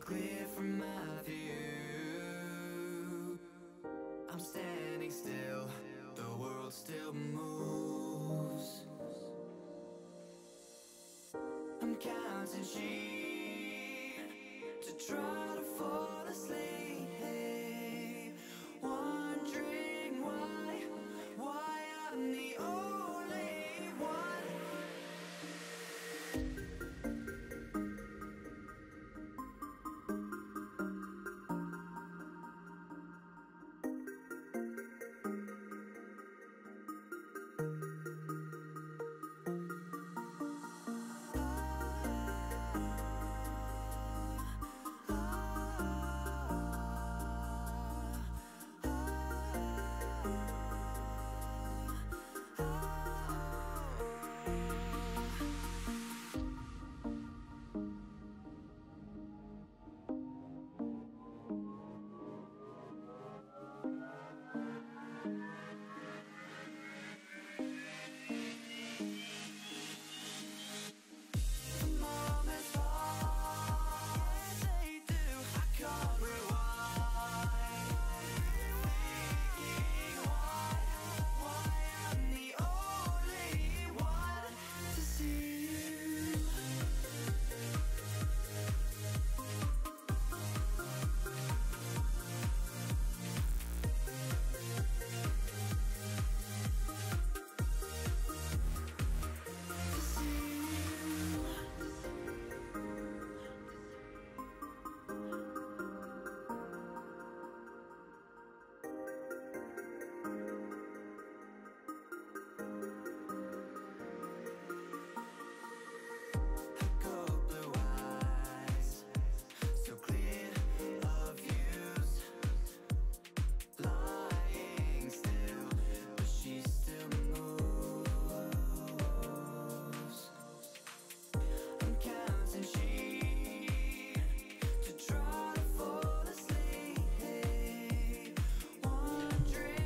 clear from my view. I'm standing still, the world still moves. I'm counting sheep to try to fall asleep, wondering why I'm the only one.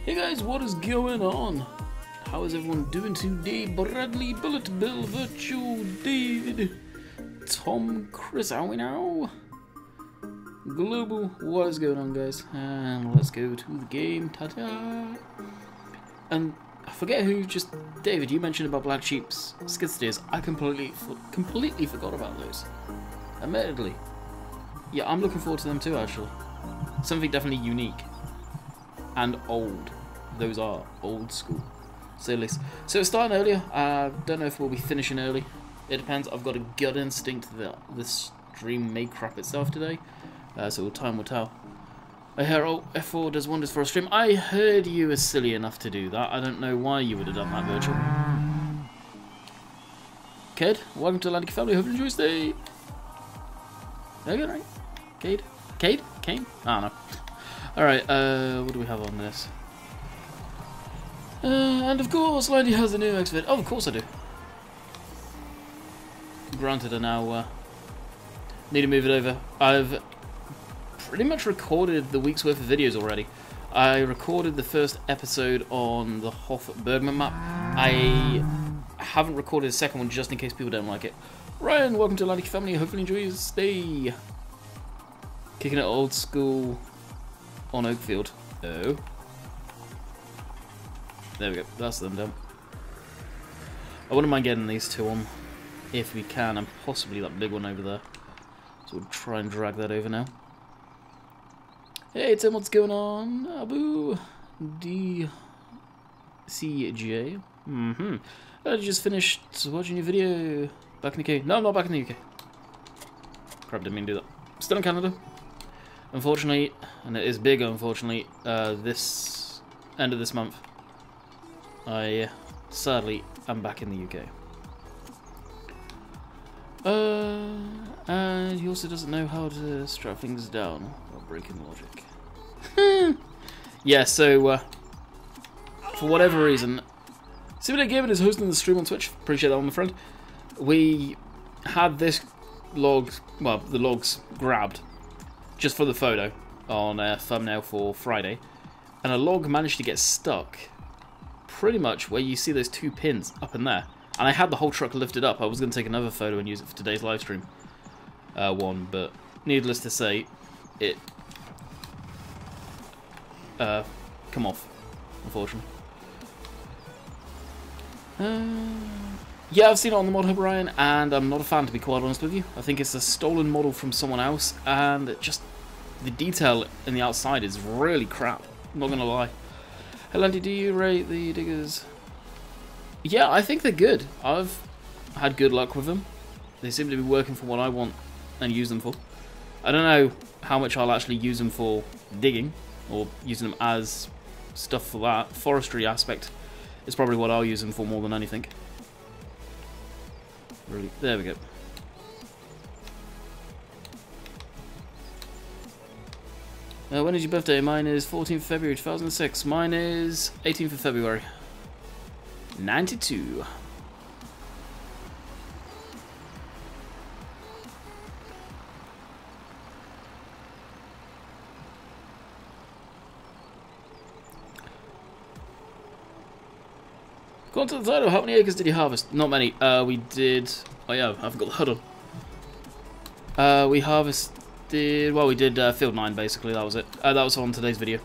Hey guys, what is going on? How is everyone doing today? Bradley, Bullet Bill, Virtual, David, Tom, Chris, how we now? Global, what is going on guys? And let's go to the game, ta-ta! And I forget who just, David, you mentioned about Black Sheep's skid steers. I completely forgot about those. Admittedly. Yeah, I'm looking forward to them too actually. Something definitely unique. And old. Those are old school. Say at least. So it's starting earlier. I don't know if we'll be finishing early. It depends. I've got a gut instinct that this stream may crap itself today. So time will tell. I hear F4 does wonders for a stream. I heard you were silly enough to do that. I don't know why you would have done that, Virtual. Kid, welcome to Landykid family. Hope you enjoy your stay. Okay, right? Cade? Cade? Kane? I don't know. Alright, what do we have on this? And of course, Landy has a new exvid. Oh, of course I do. Granted, I now need to move it over. I've pretty much recorded the week's worth of videos already. I recorded the first episode on the Hof-Bergman map. I haven't recorded the second one just in case people don't like it. Ryan, welcome to Landykid family. Hopefully enjoy your stay. Kicking it old school on Oakfield. Oh. There we go. That's them done. I wouldn't mind getting these two on if we can, and possibly that big one over there. So we'll try and drag that over now. Hey Tim, what's going on? Abu DCJ. I just finished watching your video back in the UK. No, I'm not back in the UK. Crap, didn't mean to do that. Still in Canada. Unfortunately, and it is big unfortunately, this end of this month, I sadly am back in the UK. And he also doesn't know how to strap things down while breaking logic. Yeah, so for whatever reason, Simulator Gaming is hosting the stream on Twitch. Appreciate that one, my friend. We had this log, well, the logs grabbed just for the photo on a thumbnail for Friday, and a log managed to get stuck pretty much where you see those two pins up in there. And I had the whole truck lifted up. I was going to take another photo and use it for today's live stream one, but needless to say, it come off, unfortunately. Yeah, I've seen it on the Mod Hub, Ryan, and I'm not a fan, to be quite honest with you. I think it's a stolen model from someone else, and it just the detail in the outside is really crap. I'm not gonna lie. Hey, Landy, do you rate the diggers? Yeah, I think they're good. I've had good luck with them. They seem to be working for what I want and use them for. I don't know how much I'll actually use them for digging, or using them as stuff for that. Forestry aspect is probably what I'll use them for more than anything. Really, there we go. When is your birthday? Mine is 14th February 2006. Mine is 18th of February. 92. Go to the title. How many acres did you harvest? Not many. We did. Oh yeah, I forgot the HUD on. We harvested. Well, we did field 9 basically. That was it. That was on today's video.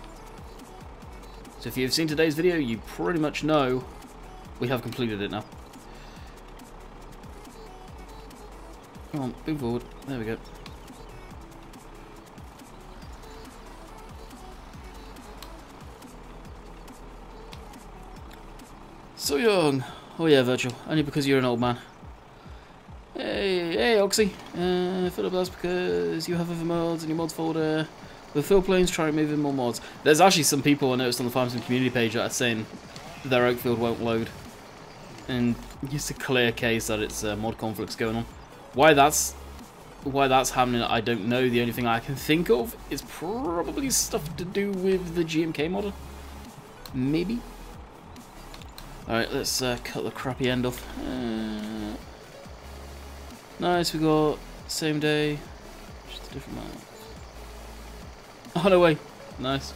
So if you've seen today's video, you pretty much know we have completed it now. Come on, move forward. There we go. So young. Oh yeah, Virtual. Only because you're an old man. Hey, Oxy. Philip, that's because you have other mods in your mods folder. With fill planes, try and move in more mods. There's actually some people I noticed on the Farmsim community page that are saying their Oakfield won't load. And it's a clear case that it's mod conflicts going on. Why that's happening, I don't know. The only thing I can think of is probably stuff to do with the GMK model. Maybe. Alright, let's cut the crappy end off. Nice, we got same day, just a different map. Oh, no way. Nice.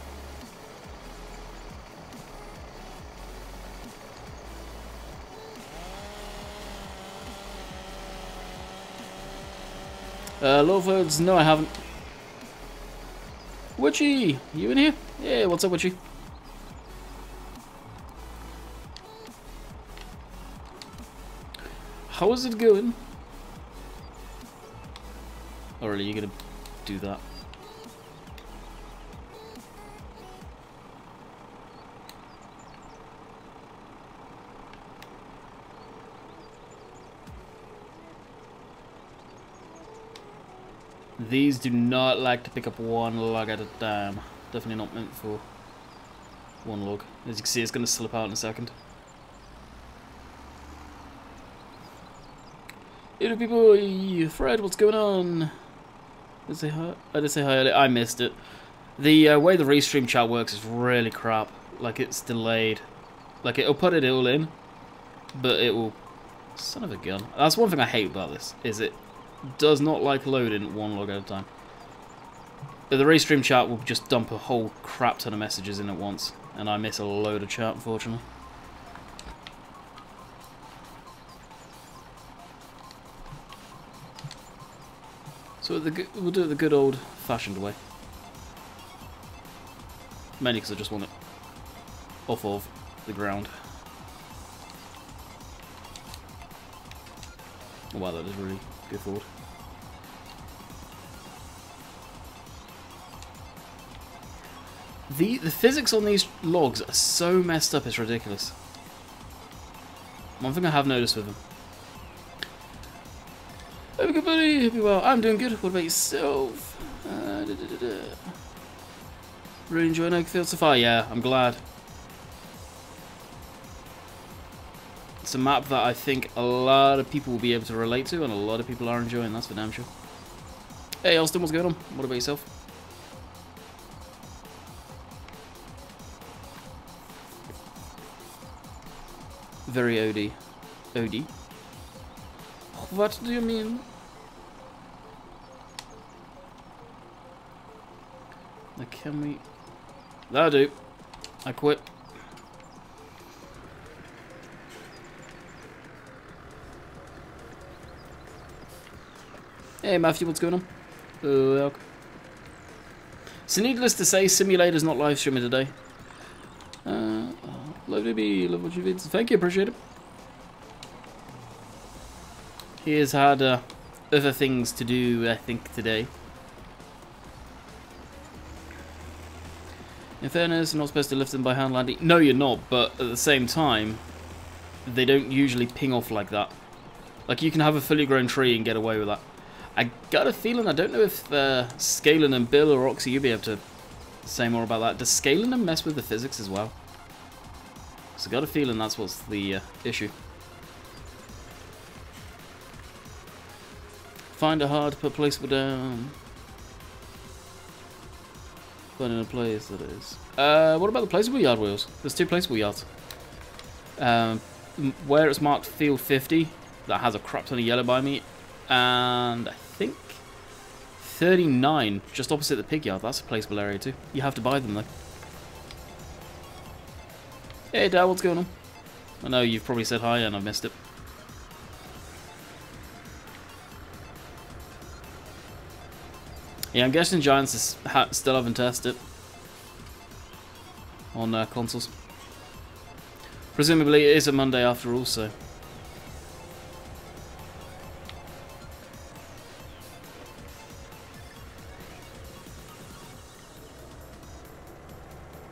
Lawfords, no I haven't. Witchy, you in here? Yeah, what's up, Witchy? How is it going? Or are you gonna do that? These do not like to pick up one log at a time. Definitely not meant for one log. As you can see, it's going to slip out in a second. Hello people, Fred, what's going on? Did I say hi? I did say hi earlier. I missed it. The way the Restream chat works is really crap. Like, it's delayed. Like, it'll put it all in, but it will... Son of a gun. That's one thing I hate about this, is it does not like loading one log at a time. But the Restream chat will just dump a whole crap ton of messages in at once, and I miss a load of chat, unfortunately. So we'll do it the good old-fashioned way. Mainly because I just want it off of the ground. Oh, wow, that is really good forward. The physics on these logs are so messed up, it's ridiculous. One thing I have noticed with them. Hey, good buddy. Hope you're well. I'm doing good. What about yourself? Really enjoying Oakfield so far? Yeah, I'm glad. It's a map that I think a lot of people will be able to relate to, and a lot of people are enjoying. That's for damn sure. Hey, Austin, what's going on? What about yourself? Very OD. OD? What do you mean? Now can we... That'll do. I quit. Hey Matthew, what's going on? Welcome. So needless to say, Simulator's not live streaming today. Love to be, love what you did. Thank you, appreciate it. He has had other things to do, I think, today. In fairness, you're not supposed to lift them by hand, Landy. No, you're not, but at the same time, they don't usually ping off like that. Like, you can have a fully grown tree and get away with that. I got a feeling, I don't know if Scalen and Bill or Oxy, you'll be able to say more about that. Does Scalen and mess with the physics as well? So I got a feeling that's what's the issue. Find it hard to put placeable down. Find in a place that is. What about the placeable yard wheels? There's 2 placeable yards. Where it's marked field 50, that has a crap ton of yellow by me. And I think 39, just opposite the pig yard, that's a placeable area too. You have to buy them though. Hey Dad, what's going on? I know you've probably said hi and I've missed it. Yeah, I'm guessing Giants still haven't tested on consoles. Presumably it is a Monday after all, so.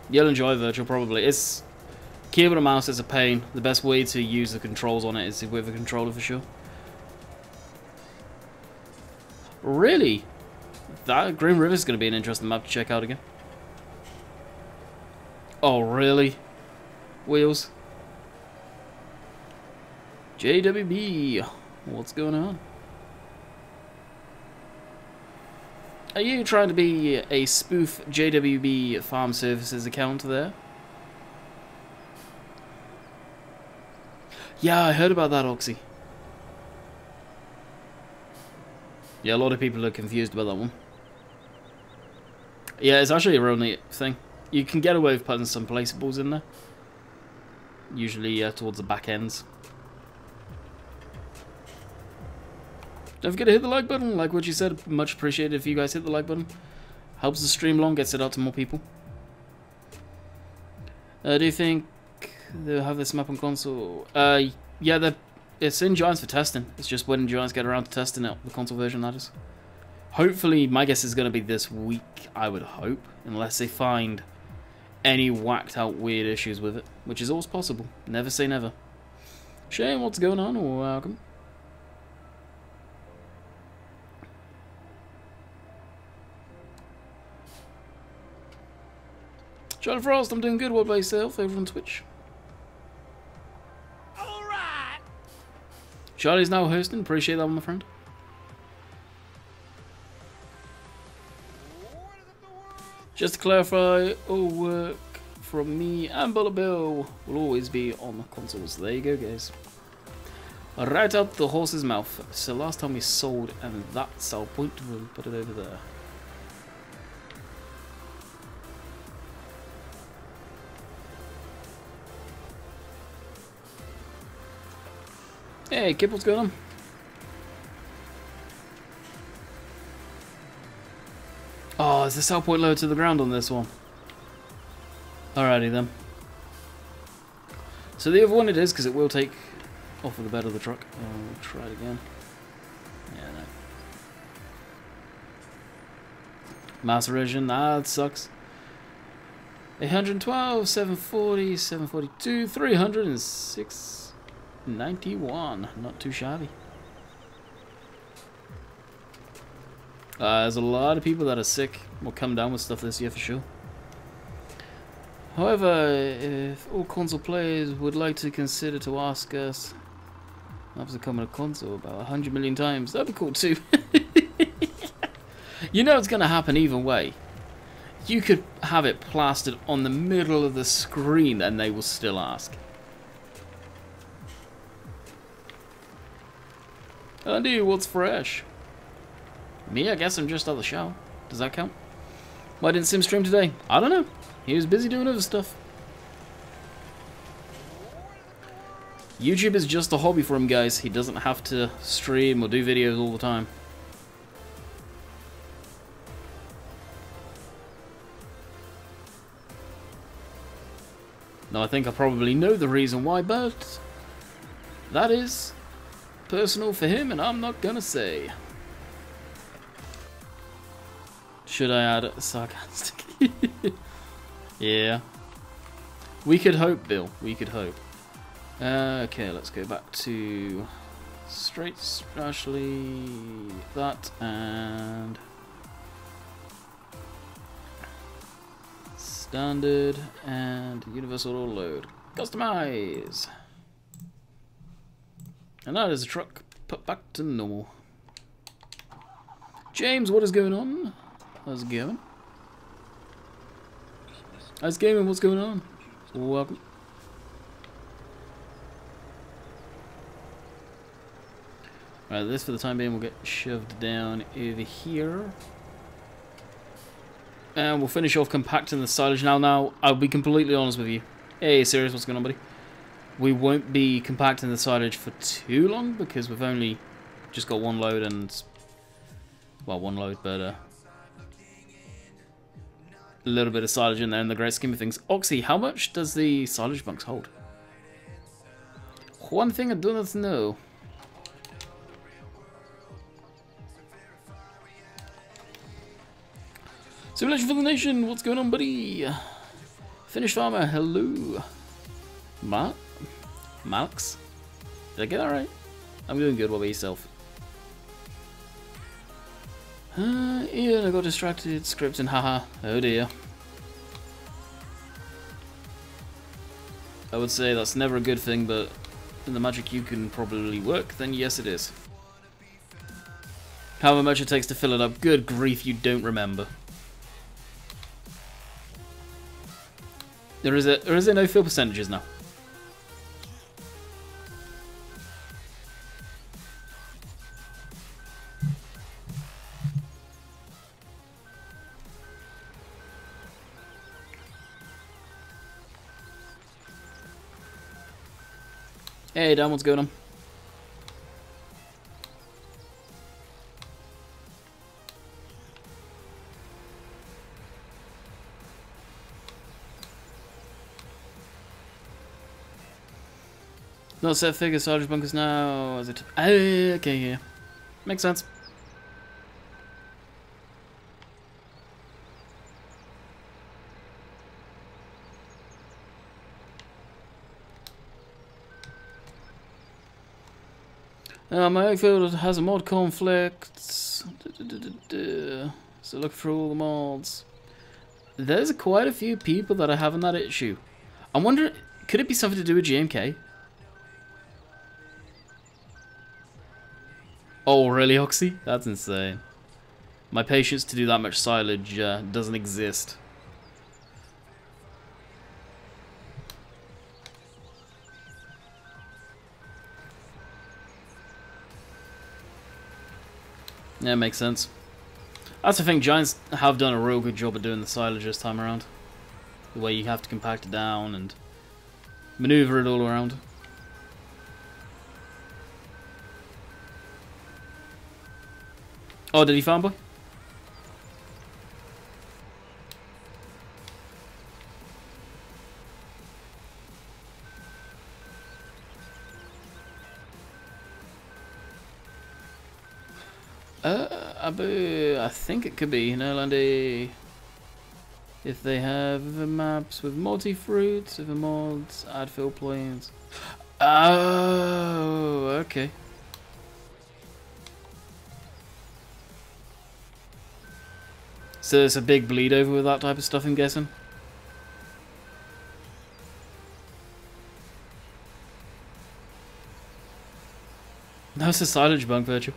You'll enjoy Virtual probably. It's keyboard and mouse is a pain. The best way to use the controls on it is with a controller for sure. Really? That Green River is going to be an interesting map to check out again. Oh, really? Wheels? JWB. What's going on? Are you trying to be a spoof JWB Farm Services account there? Yeah, I heard about that, Oxy. Yeah, a lot of people are confused about that one. Yeah, it's actually a real neat thing. You can get away with putting some placeables in there. Usually towards the back ends. Don't forget to hit the like button. Like what you said, much appreciated if you guys hit the like button. Helps the stream long, gets it out to more people. Do you think they'll have this map on console? Yeah, it's in Giants for testing. It's just when Giants get around to testing it, the console version that is. Hopefully, my guess is going to be this week, I would hope. Unless they find any whacked out weird issues with it. Which is always possible. Never say never. Shane, what's going on? Welcome. Charlie Frost, I'm doing good. What about yourself over on Twitch? Alright. Charlie's now hosting. Appreciate that one, my friend. Just to clarify, all work from me and Bullet Bill will always be on the consoles. There you go, guys. Right out the horse's mouth. So last time we sold, and that's our point. We'll put it over there. Hey, Kip, what's going on? Oh, is the sell point low to the ground on this one? Alrighty then. So the other one it is, because it will take off of the bed of the truck. We'll try it again. Yeah, no. Mass erosion, that sucks. 812, 740, 742, 306. 91, not too shabby. There's a lot of people that are sick will come down with stuff this year for sure. However, if all console players would like to consider to ask us to come on a console about 100 million times, that'd be cool too. You know it's going to happen either way. You could have it plastered on the middle of the screen and they will still ask. Andy, what's fresh? Me, I guess I'm just out of the shower. Does that count? Why didn't Sim stream today? I don't know. He was busy doing other stuff. YouTube is just a hobby for him, guys. He doesn't have to stream or do videos all the time. Now I think I probably know the reason why, but that is personal for him and I'm not gonna say. Should I add sarcastic? Yeah. We could hope, Bill. We could hope. Okay, let's go back to straight, actually that, and standard, and universal auto load. Customize! And that is a truck put back to normal. James, what is going on? How's it going? How's gaming? What's going on? Welcome. Right, this for the time being will get shoved down over here. And we'll finish off compacting the silage now. Now, I'll be completely honest with you. Hey, serious, what's going on, buddy? We won't be compacting the silage for too long because we've only just got one load and... well, one load, but a little bit of silage in there in the great scheme of things. Oxy, how much does the silage bunks hold? One thing I do not know. Silage for the nation, what's going on, buddy? Finnish farmer, hello. Malx? Did I get that right? I'm doing good, what about yourself? Ian, I got distracted, scripting, haha. Oh dear. I would say that's never a good thing, but in the magic you can probably work, then yes it is. However much it takes to fill it up, good grief, you don't remember. There is no fill percentages now. Hey Dan, what's going on? Not set figure, silage bunkers now, is it? Okay, yeah. Makes sense. My Oakfield has a mod conflict. So look through all the mods. There's quite a few people that are having that issue. I'm wondering, could it be something to do with GMK? Oh, really, Oxy? That's insane. My patience to do that much silage doesn't exist. Yeah, makes sense. That's the thing, Giants have done a real good job of doing the silage this time around. The way you have to compact it down and maneuver it all around. Oh, did he farm boy? I think it could be, you know, Landy. If they have maps with multi-fruits, if the mods add fill planes. Oh, okay. So there's a big bleed over with that type of stuff, I'm guessing. That's a silage bunk, Virtual.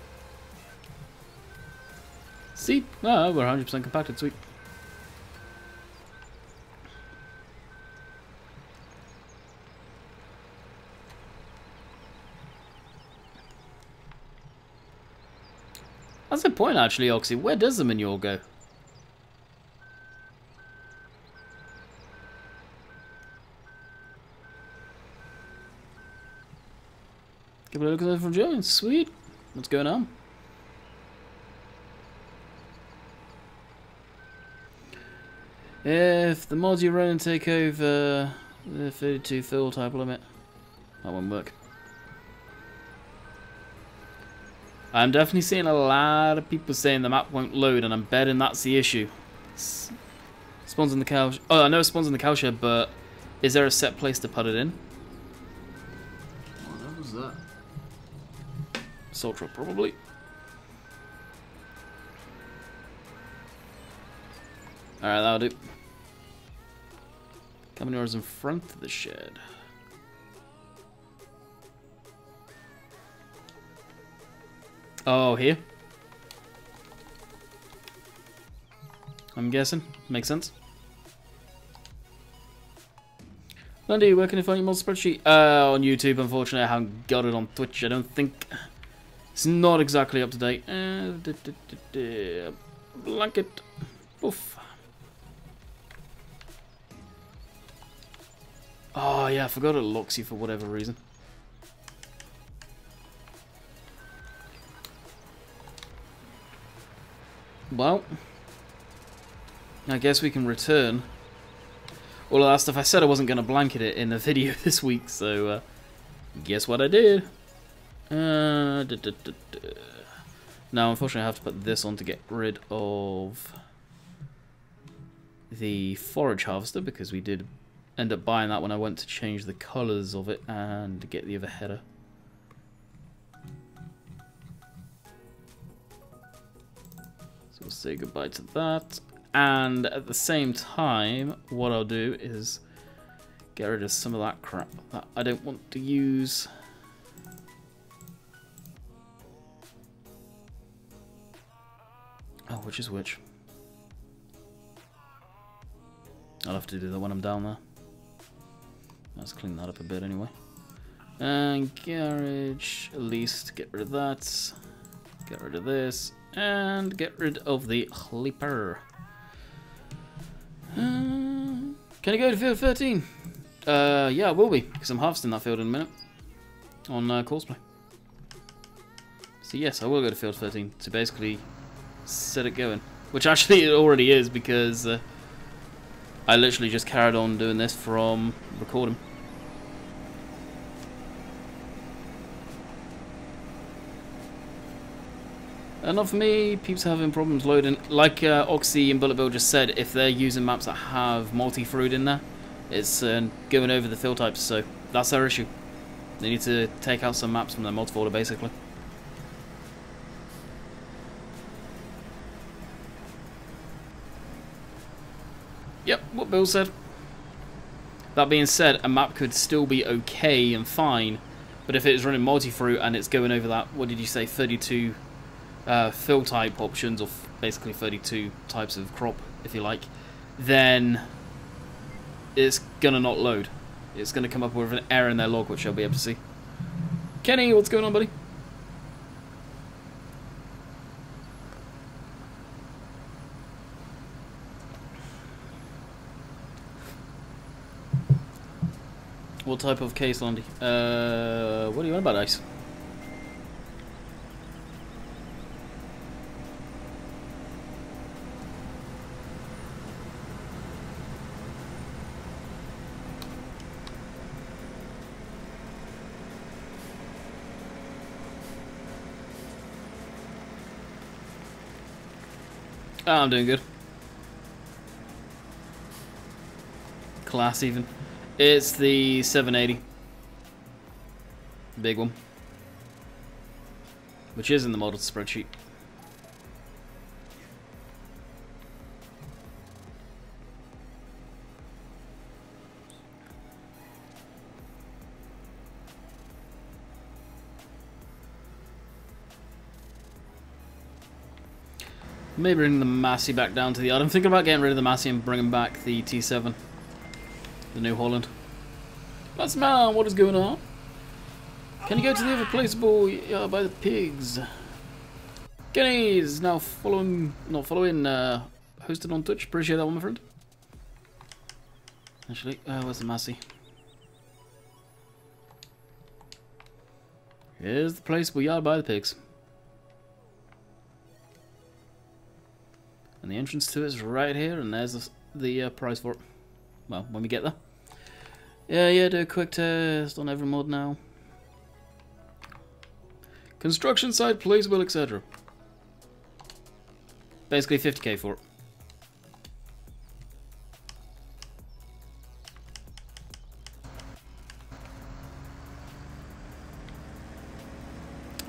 See? Oh, we're 100% compacted, sweet. That's a point, actually, Oxy. Where does the manure go? Give it a look at that from Jones. Sweet. What's going on? If the mods you run and take over The 32 fill type limit. That won't work. I'm definitely seeing a lot of people saying the map won't load, and I'm betting that's the issue. Spawns in the cow. Oh, I know it spawns in the cowshed, but is there a set place to put it in? What was that? Salt truck, probably. Alright, that'll do. Caminera's in front of the shed. Oh, here? I'm guessing. Makes sense. Landy, where can I find your mod spreadsheet? On YouTube, unfortunately. I haven't got it on Twitch, I don't think. It's not exactly up to date. Blanket. Oof. Oh, yeah, I forgot it locks you for whatever reason. Well, I guess we can return all of that stuff. I said I wasn't going to blanket it in the video this week, so guess what I did? Now, unfortunately, I have to put this on to get rid of the forage harvester, because we did end up buying that when I went to change the colours of it and get the other header. So we'll say goodbye to that. And at the same time, what I'll do is get rid of some of that crap that I don't want to use. Oh, which is which? I'll have to do that when I'm down there. Let's clean that up a bit anyway. And garage, at least get rid of that. Get rid of this. And get rid of the clipper. Can you go to field 13? Yeah, I will be, because I'm harvesting that field in a minute. On Courseplay. So yes, I will go to field 13 to basically set it going. Which actually it already is, because I literally just carried on doing this from recording. Not for me, peeps are having problems loading. Like Oxy and Bullet Bill just said, if they're using maps that have multi-fruit in there, it's going over the fill types, so that's their issue. They need to take out some maps from their mod folder, basically. Yep, what Bill said. That being said, a map could still be okay and fine, but if it is running multi-fruit and it's going over that, what did you say, 32 fill type options, or basically 32 types of crop, if you like, then it's gonna not load. It's gonna come up with an error in their log, which I'll be able to see. Kenny, what's going on, buddy? What type of case, Landy? What are you on about, Ice? Oh, I'm doing good. Class even. It's the 780. Big one. Which is in the model spreadsheet. Maybe bring the Massey back down to the yard. I'm thinking about getting rid of the Massey and bringing back the T7. The New Holland. That's man, what is going on? Can you go to the other placeable yard by the pigs? Kenny's now following, not following, hosted on Twitch. Appreciate that one, my friend. Actually, where's the Massey? Here's the placeable yard by the pigs. And the entrance to it is right here, and there's the price for it. Well, when we get there. Yeah, do a quick test on every mod now. Construction site, placeable, etc. Basically 50k for it.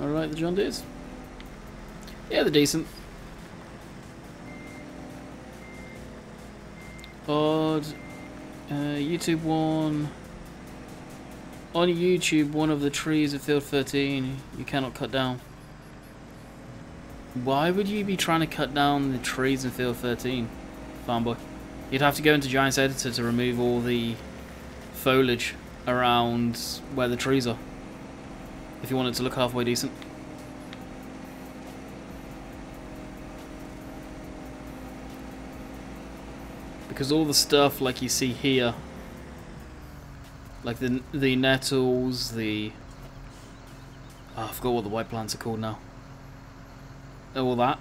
Alright, the John Deeres. Yeah, they're decent. Odd. YouTube one. On YouTube, one of the trees of Field 13 you cannot cut down. Why would you be trying to cut down the trees in Field 13, Farmboy? You'd have to go into Giants Editor to remove all the foliage around where the trees are, if you want it to look halfway decent. Because all the stuff like you see here, like the nettles, I forgot what the white plants are called now. All that,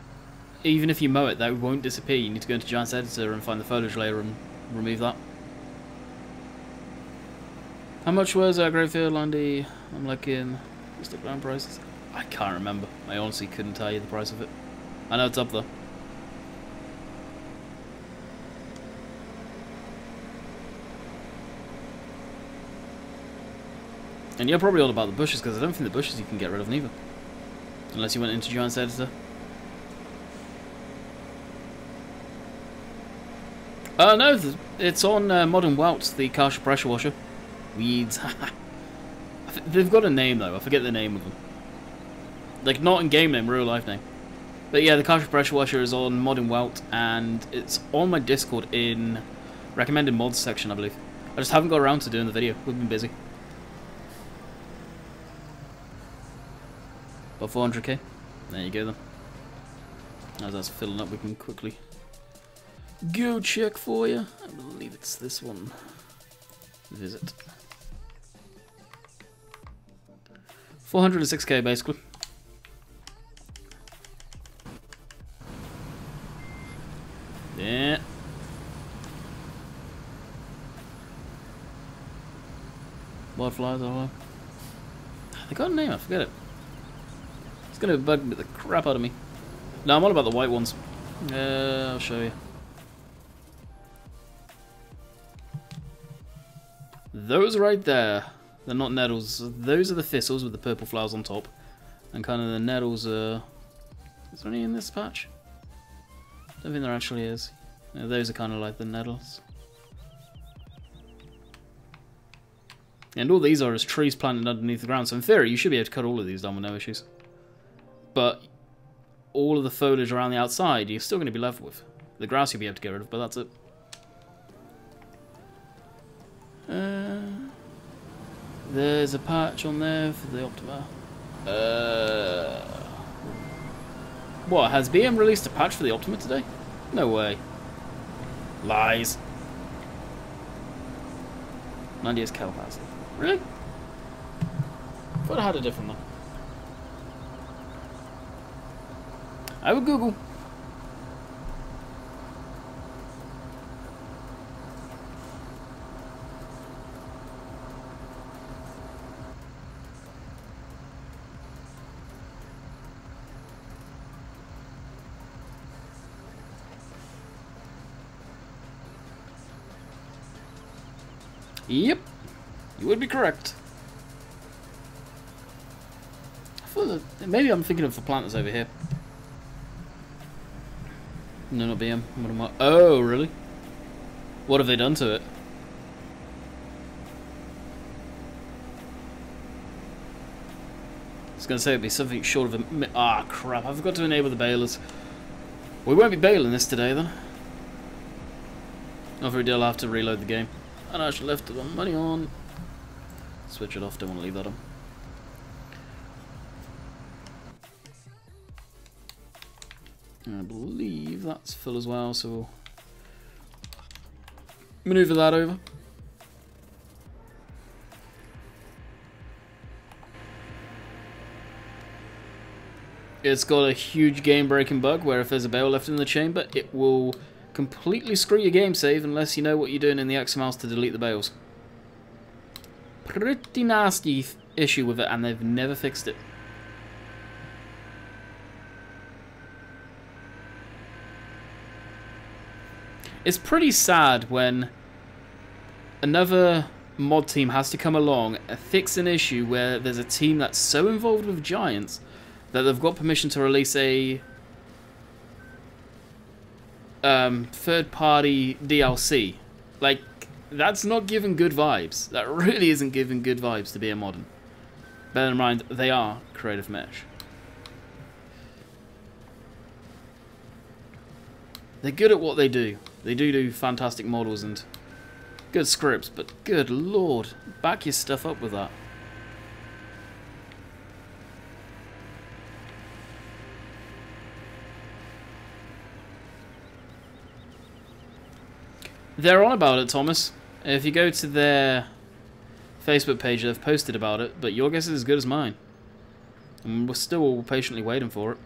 even if you mow it, that won't disappear. You need to go into Giants Editor and find the foliage layer and remove that. How much was our Great Field, Landy? I'm looking. What's the ground prices? I can't remember. I honestly couldn't tell you the price of it. I know it's up there. And you're probably all about the bushes, because I don't think the bushes you can get rid of neither. Unless you went into Giants Editor. No, it's on Modern Welts, the Karsha pressure washer. Weeds. They've got a name though, I forget the name of them. Like, not in game name, real life name. But yeah, the Karsha pressure washer is on Modern Welt, and it's on my Discord in recommended mods section, I believe. I just haven't got around to doing the video, we've been busy. About 400k. There you go then. As that's filling up, we can quickly go check for you. I believe it's this one. Visit. 406k basically. Yeah. Wildflies, oh, they got a name, I forget it. It's gonna bug the crap out of me. No, I'm all about the white ones. I'll show you. Those right there, they're not nettles. Those are the thistles with the purple flowers on top. And kind of the nettles are... Is there any in this patch? Don't think there actually is. Yeah, those are kind of like the nettles. And all these are is trees planted underneath the ground. So in theory, you should be able to cut all of these down with no issues. But all of the foliage around the outside, you're still going to be left with. The grass you'll be able to get rid of, but that's it. There's a patch on there for the Optima. What, has BM released a patch for the Optima today? No way. Lies. 90 is Cal has it. Really? I thought I had a different one. I would Google. Yep, you would be correct. I thought that maybe I'm thinking of the plant that's over here. No, not BM. What am I? Oh, really? What have they done to it? I was going to say it'd be something short of a... Ah, crap. I forgot to enable the balers. We won't be baling this today, then. Not very deal, I'll have to reload the game. And I actually left the money on. Switch it off, don't want to leave that on. I believe that's full as well, so we'll maneuver that over. It's got a huge game-breaking bug where if there's a bale left in the chamber, it will completely screw your game save unless you know what you're doing in the XMLs to delete the bales. pretty nasty issue with it, and they've never fixed it. It's pretty sad when another mod team has to come along and fix an issue where there's a team that's so involved with Giants that they've got permission to release a third-party DLC. Like, that's not giving good vibes. That really isn't giving good vibes to be a modern. Bear in mind, they are Creative Mesh. They're good at what they do. They do fantastic models and good scripts, but good lord, back your stuff up with that. They're on about it, Thomas. If you go to their Facebook page, they've posted about it, but your guess is as good as mine. And we're still patiently waiting for it.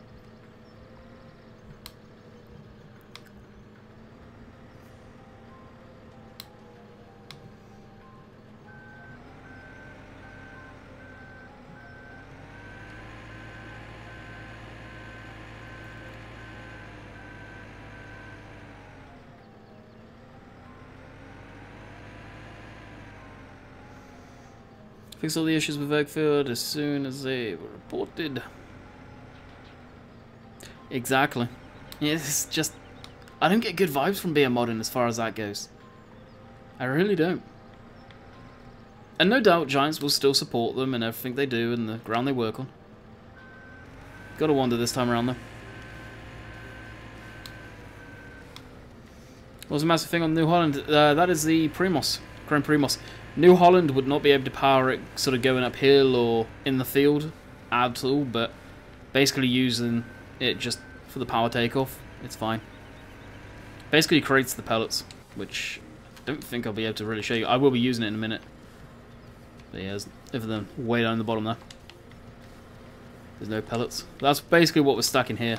Fix all the issues with Oakfield as soon as they were reported. Exactly. Yeah, it's just... I don't get good vibes from being modern as far as that goes. I really don't. And no doubt Giants will still support them and everything they do and the ground they work on. Gotta wonder this time around though. What was a massive thing on New Holland? That is the Primos. Grand Primos. New Holland would not be able to power it sort of going uphill or in the field at all, but basically using it just for the power takeoff, it's fine. Basically creates the pellets, which I don't think I'll be able to really show you. I will be using it in a minute. But yeah, there's them way down the bottom there. There's no pellets. That's basically what we're stuck in here.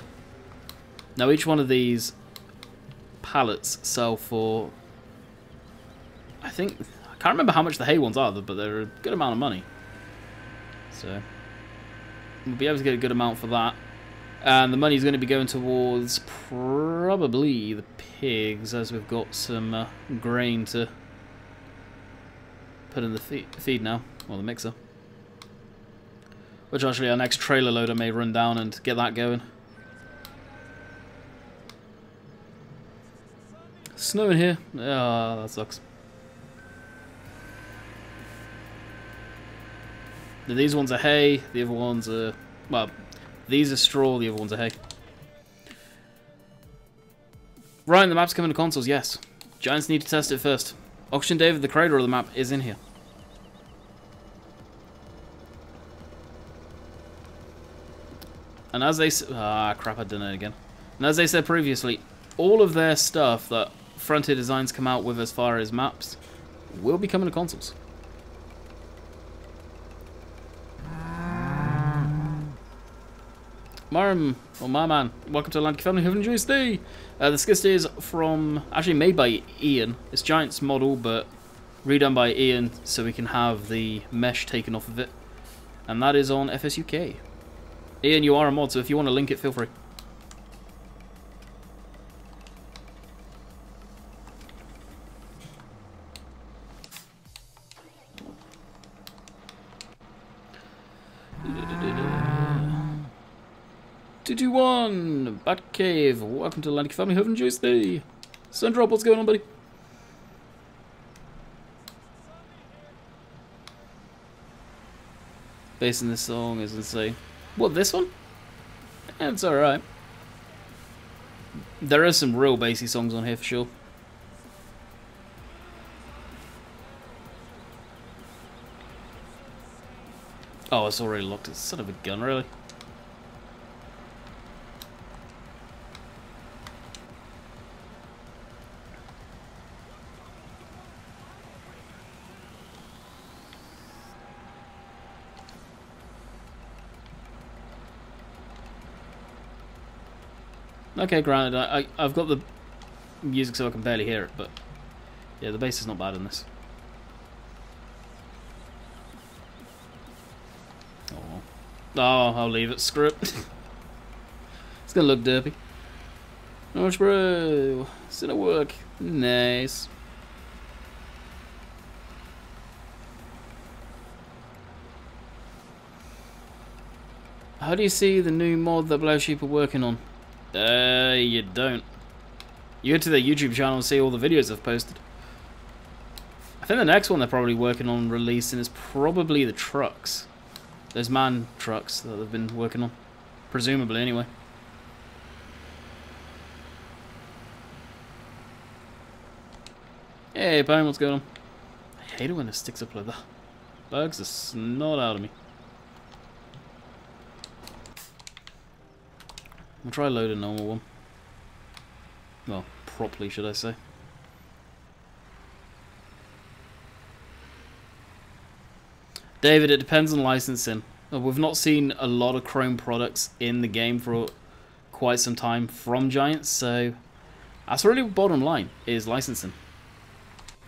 Now each one of these pallets sell for, I think... I can't remember how much the hay ones are, but they're a good amount of money. So, we'll be able to get a good amount for that. And the money's going to be going towards probably the pigs, as we've got some grain to put in the feed now, or the mixer. Which actually our next trailer loader may run down and get that going. Snowing here. Oh, that sucks. These ones are hay, the other ones are... Well, these are straw, the other ones are hay. Ryan, the map's coming to consoles, yes. Giants need to test it first. Auction David, the creator of the map, is in here. And as they... Ah, crap, I done it again. And as they said previously, all of their stuff that Frontier Designs come out with as far as maps will be coming to consoles. Marum, or my man, welcome to the Landykid family. Have enjoyed this day. The skist is from, actually made by Ian. It's Giants model, but redone by Ian, so we can have the mesh taken off of it. And that is on FSUK. Ian, you are a mod, so if you want to link it, feel free. One Bat Cave, welcome to the Landykid family. Have enjoyed this day. Sundrop, what's going on, buddy? Bass in this song is insane. What, this one? It's alright. There are some real bassy songs on here for sure. Oh, it's already locked. It's son of a gun, really. Okay, granted, I've got the music so I can barely hear it, but yeah, the bass is not bad in this. Oh, I'll leave it. Screw it. It's gonna look derpy. Orange bro. It's gonna work. Nice. How do you see the new mod that Black Sheep are working on? You don't. You go to their YouTube channel and see all the videos they've posted. I think the next one they're probably working on releasing is probably the trucks. Those man trucks that they've been working on. Presumably, anyway. Hey, Pine, what's going on? I hate it when it sticks up like that. Bugs the snot out of me. I'll try load a normal one. Well, properly, should I say. David, it depends on licensing. We've not seen a lot of Chrome products in the game for quite some time from Giants, so that's really bottom line, is licensing.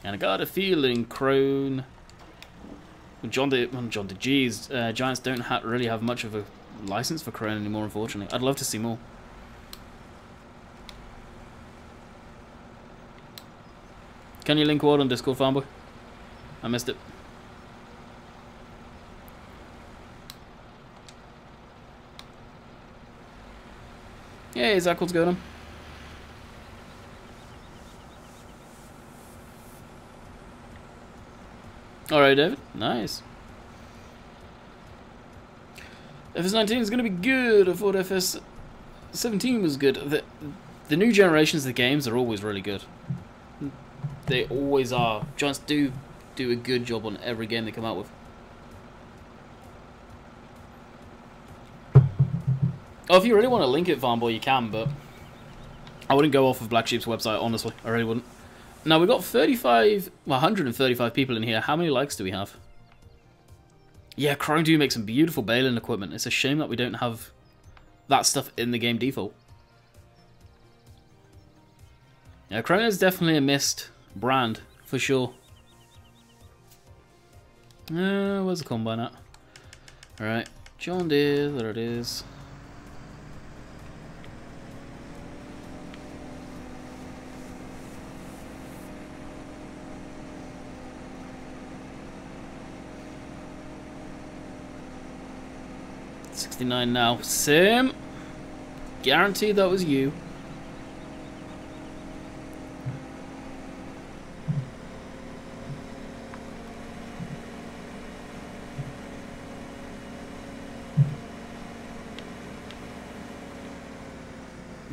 And I got a feeling Giants don't really have much of a license for Crone anymore, unfortunately. I'd love to see more. Can you link word on Discord, Farmboy? I missed it. Hey, Zach, what's going on? Alright, David. Nice. FS19 is going to be good. I thought FS17 was good. The new generations of the games are always really good. They always are. Giants do a good job on every game they come out with. Oh, if you really want to link it, Farmboy, you can, but I wouldn't go off of Black Sheep's website, honestly. I really wouldn't. Now, we've got 135 people in here. How many likes do we have? Yeah, Chrome do make some beautiful baling equipment. It's a shame that we don't have that stuff in the game default. Yeah, Chrome is definitely a missed brand, for sure. Where's the combine at? Alright, John Deere, there it is. $69 now. Sim! Guaranteed that was you.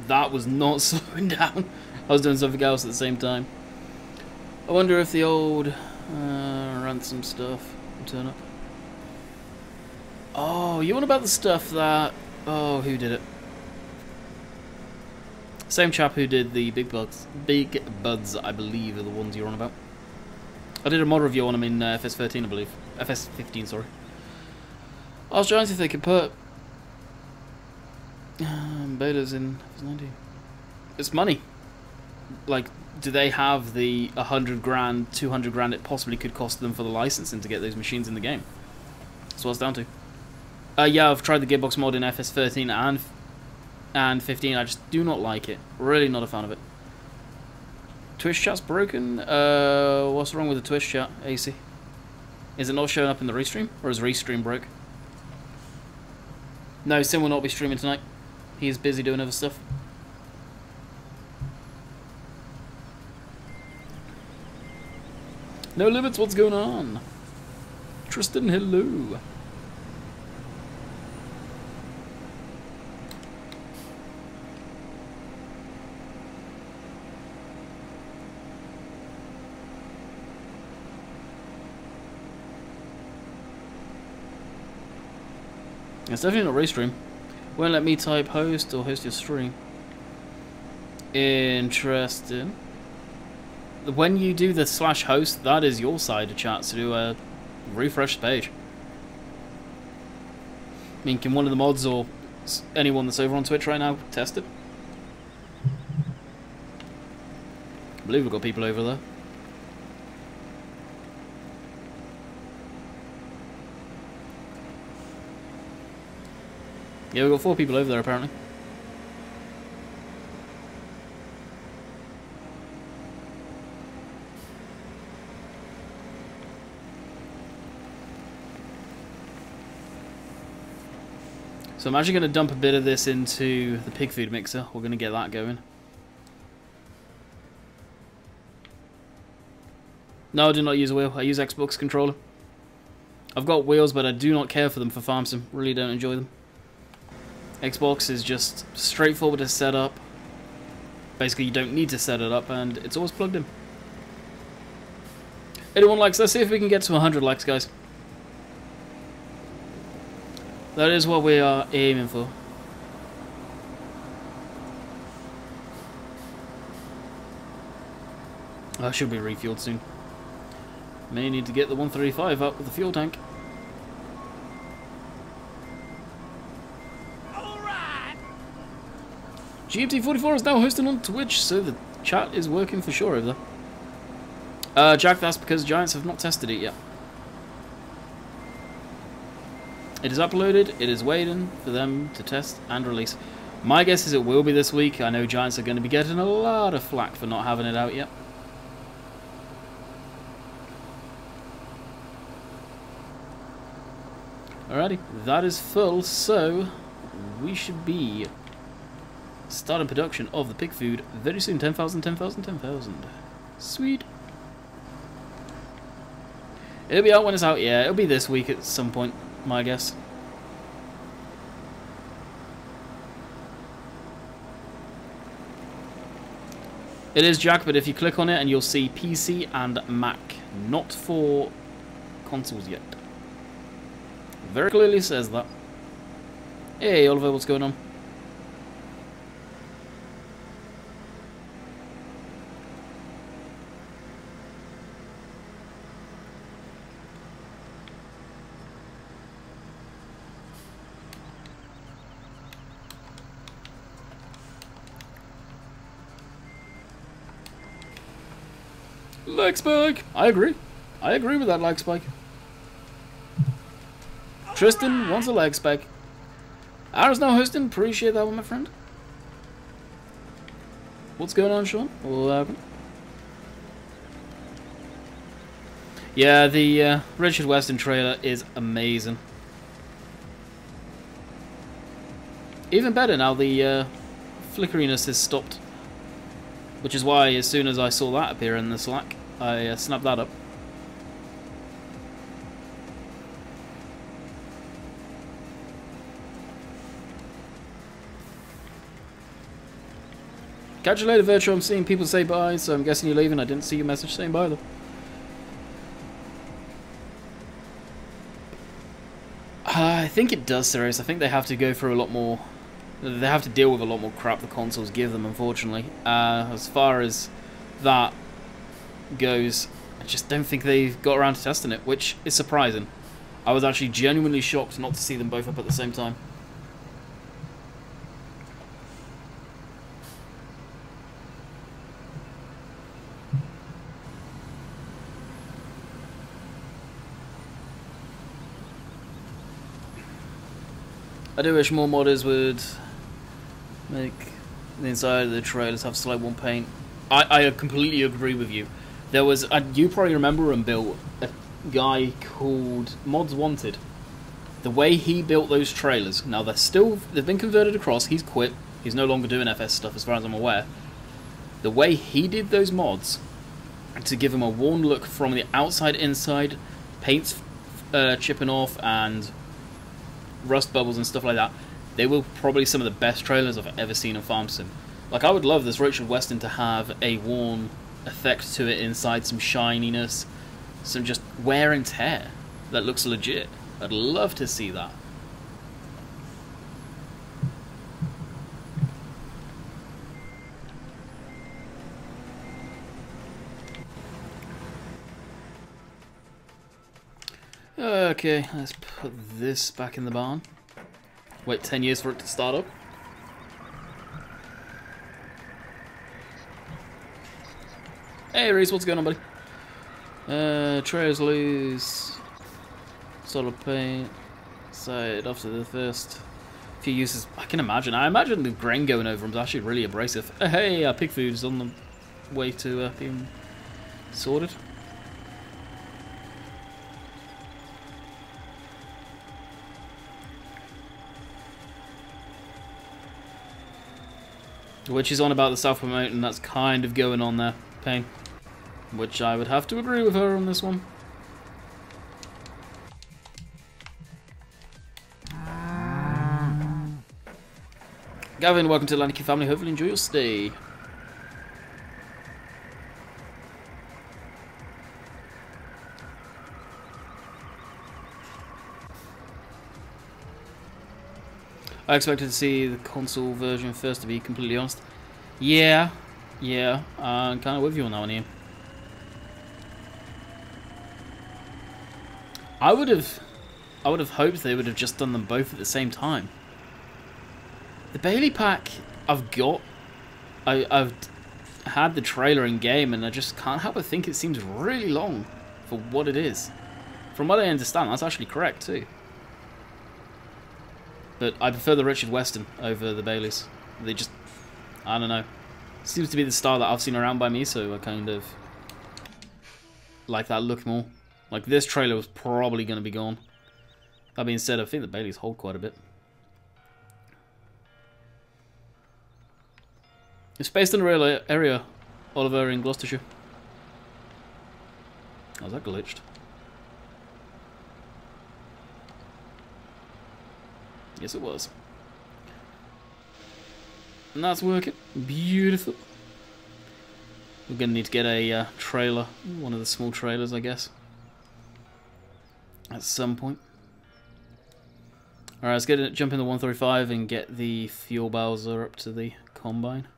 That was not slowing down. I was doing something else at the same time. I wonder if the old ransom stuff will turn up. Oh, you want about the stuff that... Oh, who did it? Same chap who did the Big Buds, I believe, are the ones you're on about. I did a mod review on them in FS13, I believe. FS15, sorry. I was trying to see if they could put betas in FS19. It's money. Like, do they have the 100 grand, 200 grand it possibly could cost them for the licensing to get those machines in the game? That's what it's down to. Yeah, I've tried the Gearbox mod in FS13 and 15. I just do not like it. Really not a fan of it. Twitch chat's broken. What's wrong with the Twitch chat, AC? Is it not showing up in the restream? Or is restream broke? No, Sim will not be streaming tonight. He is busy doing other stuff. No limits, what's going on? Tristan, hello. It's definitely not restream. Won't let me type host or host your stream. Interesting. When you do the /host, that is your side of chat to do a refresh page. I mean, can one of the mods or anyone that's over on Twitch right now test it? I believe we've got people over there. Yeah, we've got 4 people over there apparently. So I'm actually going to dump a bit of this into the pig food mixer. We're going to get that going. No, I do not use a wheel. I use Xbox controller. I've got wheels, but I do not care for them for farm sim. Really don't enjoy them. Xbox is just straightforward to set up. Basically, you don't need to set it up, and it's always plugged in. 81 likes. Let's see if we can get to 100 likes, guys. That is what we are aiming for. I should be refueled soon. May need to get the 135 up with the fuel tank. Alright! GMT44 is now hosting on Twitch, so the chat is working for sure over there. Jack, that's because Giants have not tested it yet. It is uploaded, it is waiting for them to test and release. My guess is it will be this week. I know Giants are going to be getting a lot of flack for not having it out yet. Alrighty, that is full, so we should be starting production of the pig food very soon. 10,000, 10,000, 10,000. Sweet. It'll be out when it's out, yeah. It'll be this week at some point, my guess. It is Jack, but if you click on it and you'll see PC and Mac, not for consoles yet. Very clearly says that. Hey Oliver, what's going on? Leg spike! I agree. I agree with that leg spike. Tristan wants a leg spike. Aaron's now hosting. Appreciate that one, my friend. What's going on, Sean? What happened? Yeah, the Richard Weston trailer is amazing. Even better now, the flickeriness has stopped. Which is why, as soon as I saw that appear in the Slack, I snapped that up. Catch you later, Virtual. I'm seeing people say bye, so I'm guessing you're leaving. I didn't see your message saying bye, though. I think it does, Sirius. I think they have to go through a lot more... They have to deal with a lot more crap the consoles give them, unfortunately. As far as that goes, I just don't think they've got around to testing it, which is surprising. I was actually genuinely shocked not to see them both up at the same time. I do wish more modders would make the inside of the trailers have slight one paint. I completely agree with you. There was, you probably remember and Bill, a guy called Mods Wanted. The way he built those trailers, now they've been converted across, he's quit, he's no longer doing FS stuff as far as I'm aware. The way he did those mods, to give him a worn look from the outside inside, paints chipping off and rust bubbles and stuff like that, they were probably some of the best trailers I've ever seen in Farm Sim. Like, I would love this Richard Weston to have a worn effect to it inside, some shininess, some just wear and tear that looks legit. I'd love to see that. Okay, let's put this back in the barn. Wait 10 years for it to start up. Hey Reese, what's going on, buddy? Trails loose. Solid paint. Side off to the first few uses. I can imagine. I imagine the grain going over them is actually really abrasive. Hey, pig food is on the way to being sorted. Which is on about the southward mountain. That's kind of going on there, Pain. Which I would have to agree with her on this one. Gavin, welcome to the Landykid family. Hopefully enjoy your stay. I expected to see the console version first, to be completely honest. Yeah, I'm kind of with you on that one, Ian. I would have hoped they would have just done them both at the same time. The Bailey pack I've got, I've had the trailer in game, and I just can't help but think it seems really long for what it is. From what I understand, that's actually correct too. But I prefer the Richard Weston over the Baileys. They just, I don't know. Seems to be the style that I've seen around by me, so I kind of like that look more. Like, this trailer was probably going to be gone. That being said, I think the Baileys hold quite a bit. It's based in a real area, Oliver, in Gloucestershire. Oh, was that glitched? Yes, it was. And that's working. Beautiful. We're going to need to get a trailer. One of the small trailers, I guess. At some point. Alright, let's jump in the 135 and get the fuel Bowser up to the combine.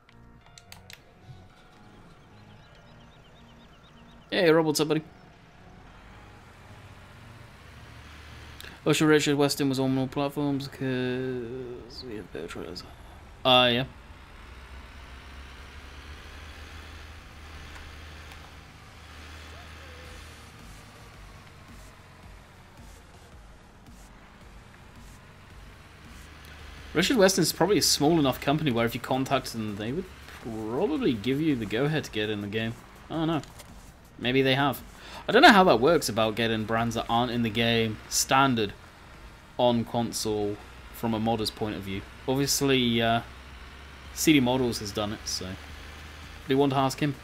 Hey, Rob, what's up, buddy? Usher Richard Weston was on all platforms because we have better trailers. Yeah. Richard Weston's probably a small enough company where if you contacted them, they would probably give you the go-ahead to get in the game. I don't know. Maybe they have. I don't know how that works about getting brands that aren't in the game standard on console from a modder's point of view. Obviously, CD Models has done it, so do you want to ask him?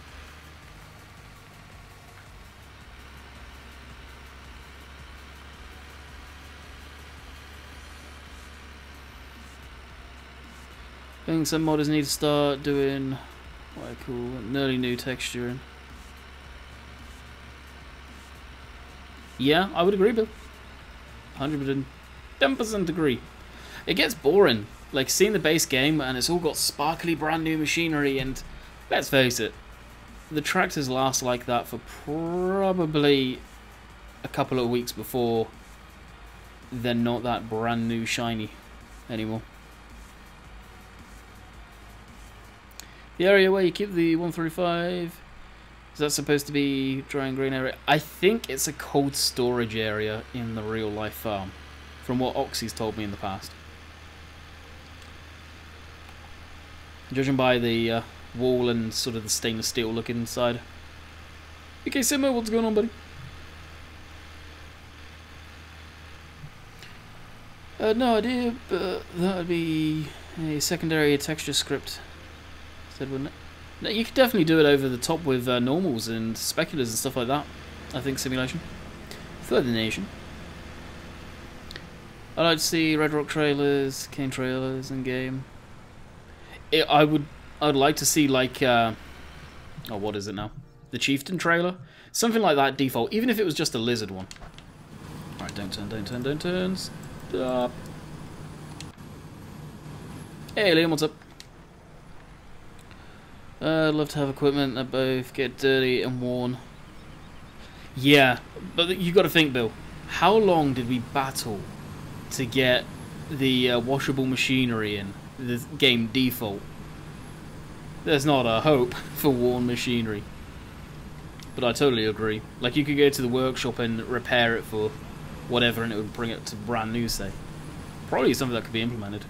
I think some modders need to start doing what I call nearly new texturing. Yeah, I would agree, Bill. 110% agree. It gets boring, like seeing the base game and it's all got sparkly brand new machinery, and let's face it, the tractors last like that for probably a couple of weeks before they're not that brand new shiny anymore. The area where you keep the 135, is that supposed to be dry and green area? I think it's a cold storage area in the real life farm, from what Oxy's told me in the past. Judging by the wall and sort of the stainless steel look inside. Okay, Simmer, what's going on, buddy? No idea, but that would be a secondary texture script, said, wouldn't it? No, you could definitely do it over the top with normals and speculars and stuff like that. I think simulation. Further nation. I like to see Red Rock trailers, Kane trailers in game. I'd like to see like oh, what is it now? The Chieftain trailer, something like that default, even if it was just a lizard one. All right, don't turn, don't turn, don't turn. Stop. Hey, Liam, what's up? I'd love to have equipment that both get dirty and worn. Yeah, but you got to think, Bill. How long did we battle to get the washable machinery in the game default? There's not a hope for worn machinery. But I totally agree. Like, you could go to the workshop and repair it for whatever, and it would bring it to brand new, say. Probably something that could be implemented.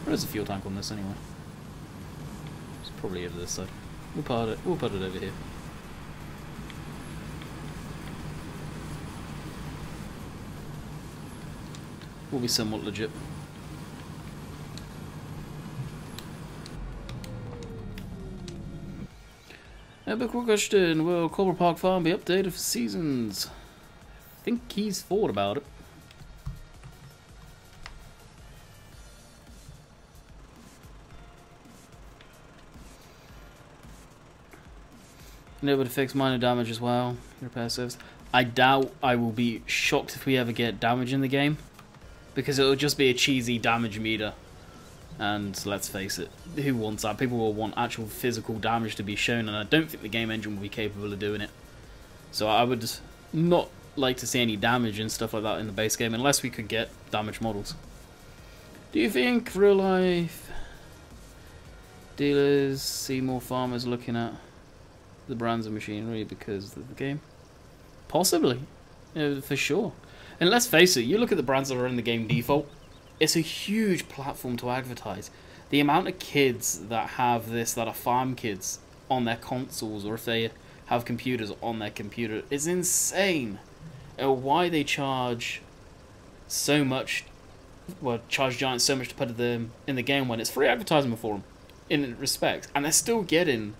Where's the fuel tank on this anyway? It's probably over this side. We'll put it over here. Will be somewhat legit. Epic question, will Cobra Park Farm be updated for seasons? I think he's thought about it. Able to fix minor damage as well. Repair service. I doubt I will be shocked if we ever get damage in the game, because it will just be a cheesy damage meter. And let's face it, who wants that? People will want actual physical damage to be shown, and I don't think the game engine will be capable of doing it. So I would not like to see any damage and stuff like that in the base game, unless we could get damage models. Do you think real life dealers see more farmers looking at the brands of machinery because of the game? Possibly, for sure. And let's face it, you look at the brands that are in the game default, it's a huge platform to advertise. The amount of kids that have this, that are farm kids on their consoles, or if they have computers on their computer, is insane. Why they charge so much, well, charge Giants so much to put them in the game when it's free advertisement for them, in respect, and they're still getting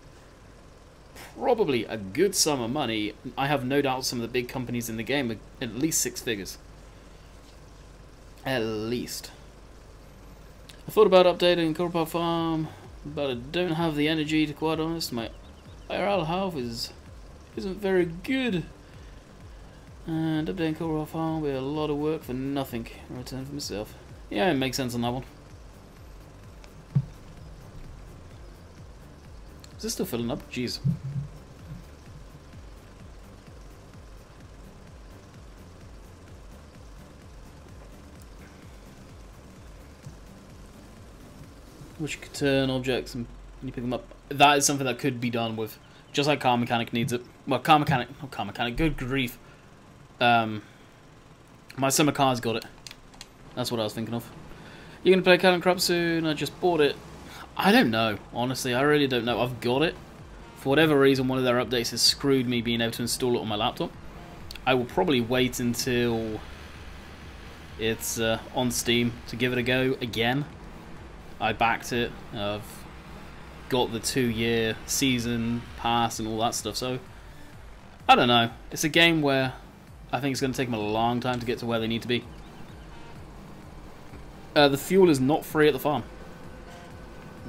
probably a good sum of money. I have no doubt some of the big companies in the game are at least 6 figures. At least. I thought about updating Cobra Park Farm, but I don't have the energy, to quite honest. My IRL health isn't very good. And updating Cobra Park Farm will be a lot of work for nothing in return for myself. Yeah, it makes sense on that one. Is this still filling up? Jeez. Which you could turn objects and you pick them up. That is something that could be done with, just like Car Mechanic needs it. Well, Car Mechanic, not Car Mechanic, good grief. My summer car's got it. That's what I was thinking of. You're going to play Cat & Crab soon? I just bought it. I don't know, honestly, I really don't know. I've got it. For whatever reason, one of their updates has screwed me being able to install it on my laptop. I will probably wait until it's on Steam to give it a go again. I backed it. I've got the 2-year season pass and all that stuff, so I don't know. It's a game where I think it's going to take them a long time to get to where they need to be. The fuel is not free at the farm.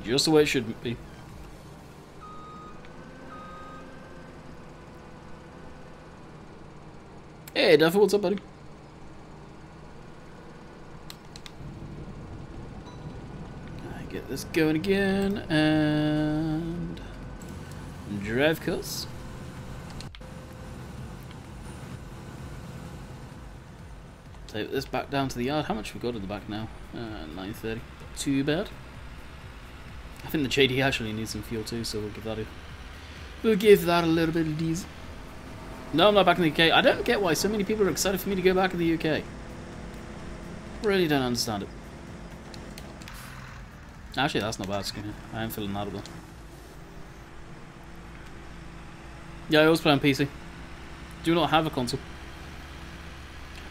Just the way it should be. Hey, Duffy, what's up, buddy? Get this going again, and drive course. Take this back down to the yard. How much have we got at the back now? 930. Too bad. I think the JD actually needs some fuel too, so we'll give that a little bit of diesel. No, I'm not back in the UK. I don't get why so many people are excited for me to go back in the UK. Really don't understand it. Actually, that's not bad, Skinner. I am feeling that a bit. Yeah, I always play on PC. Do not have a console.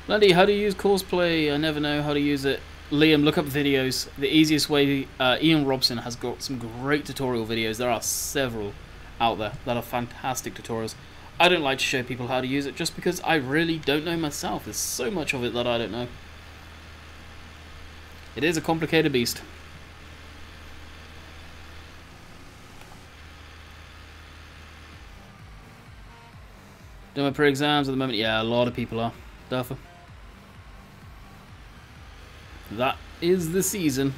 Landy, how do you use Courseplay? I never know how to use it. Liam, look up videos. The easiest way, Ian Robson has got some great tutorial videos. There are several out there that are fantastic tutorials. I don't like to show people how to use it just because I really don't know myself. There's so much of it that I don't know. It is a complicated beast. Doing my pre-exams at the moment. Yeah, a lot of people are. Duffer. That is the season.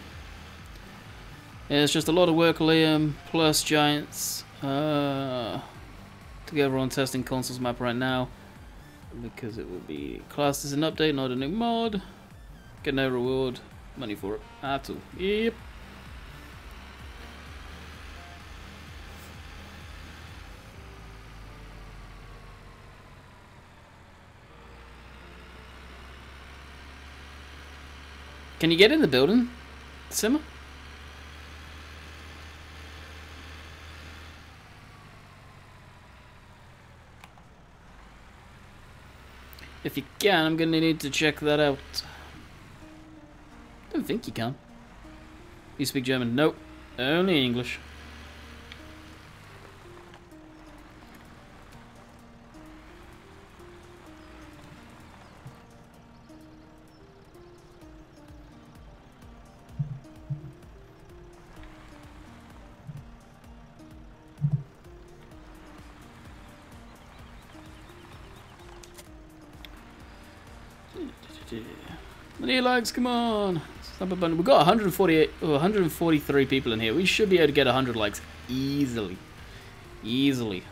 Yeah, it's just a lot of work, Liam, plus Giants. Together on testing consoles map right now. Because it will be classed as an update, not a new mod. Get no reward. Money for it. At all. Yep. Can you get in the building, Simmer? If you can, I'm gonna need to check that out. Don't think you can. You speak German? Nope. Only English. Many likes, come on. We've got 143 people in here. We should be able to get 100 likes easily. Easily.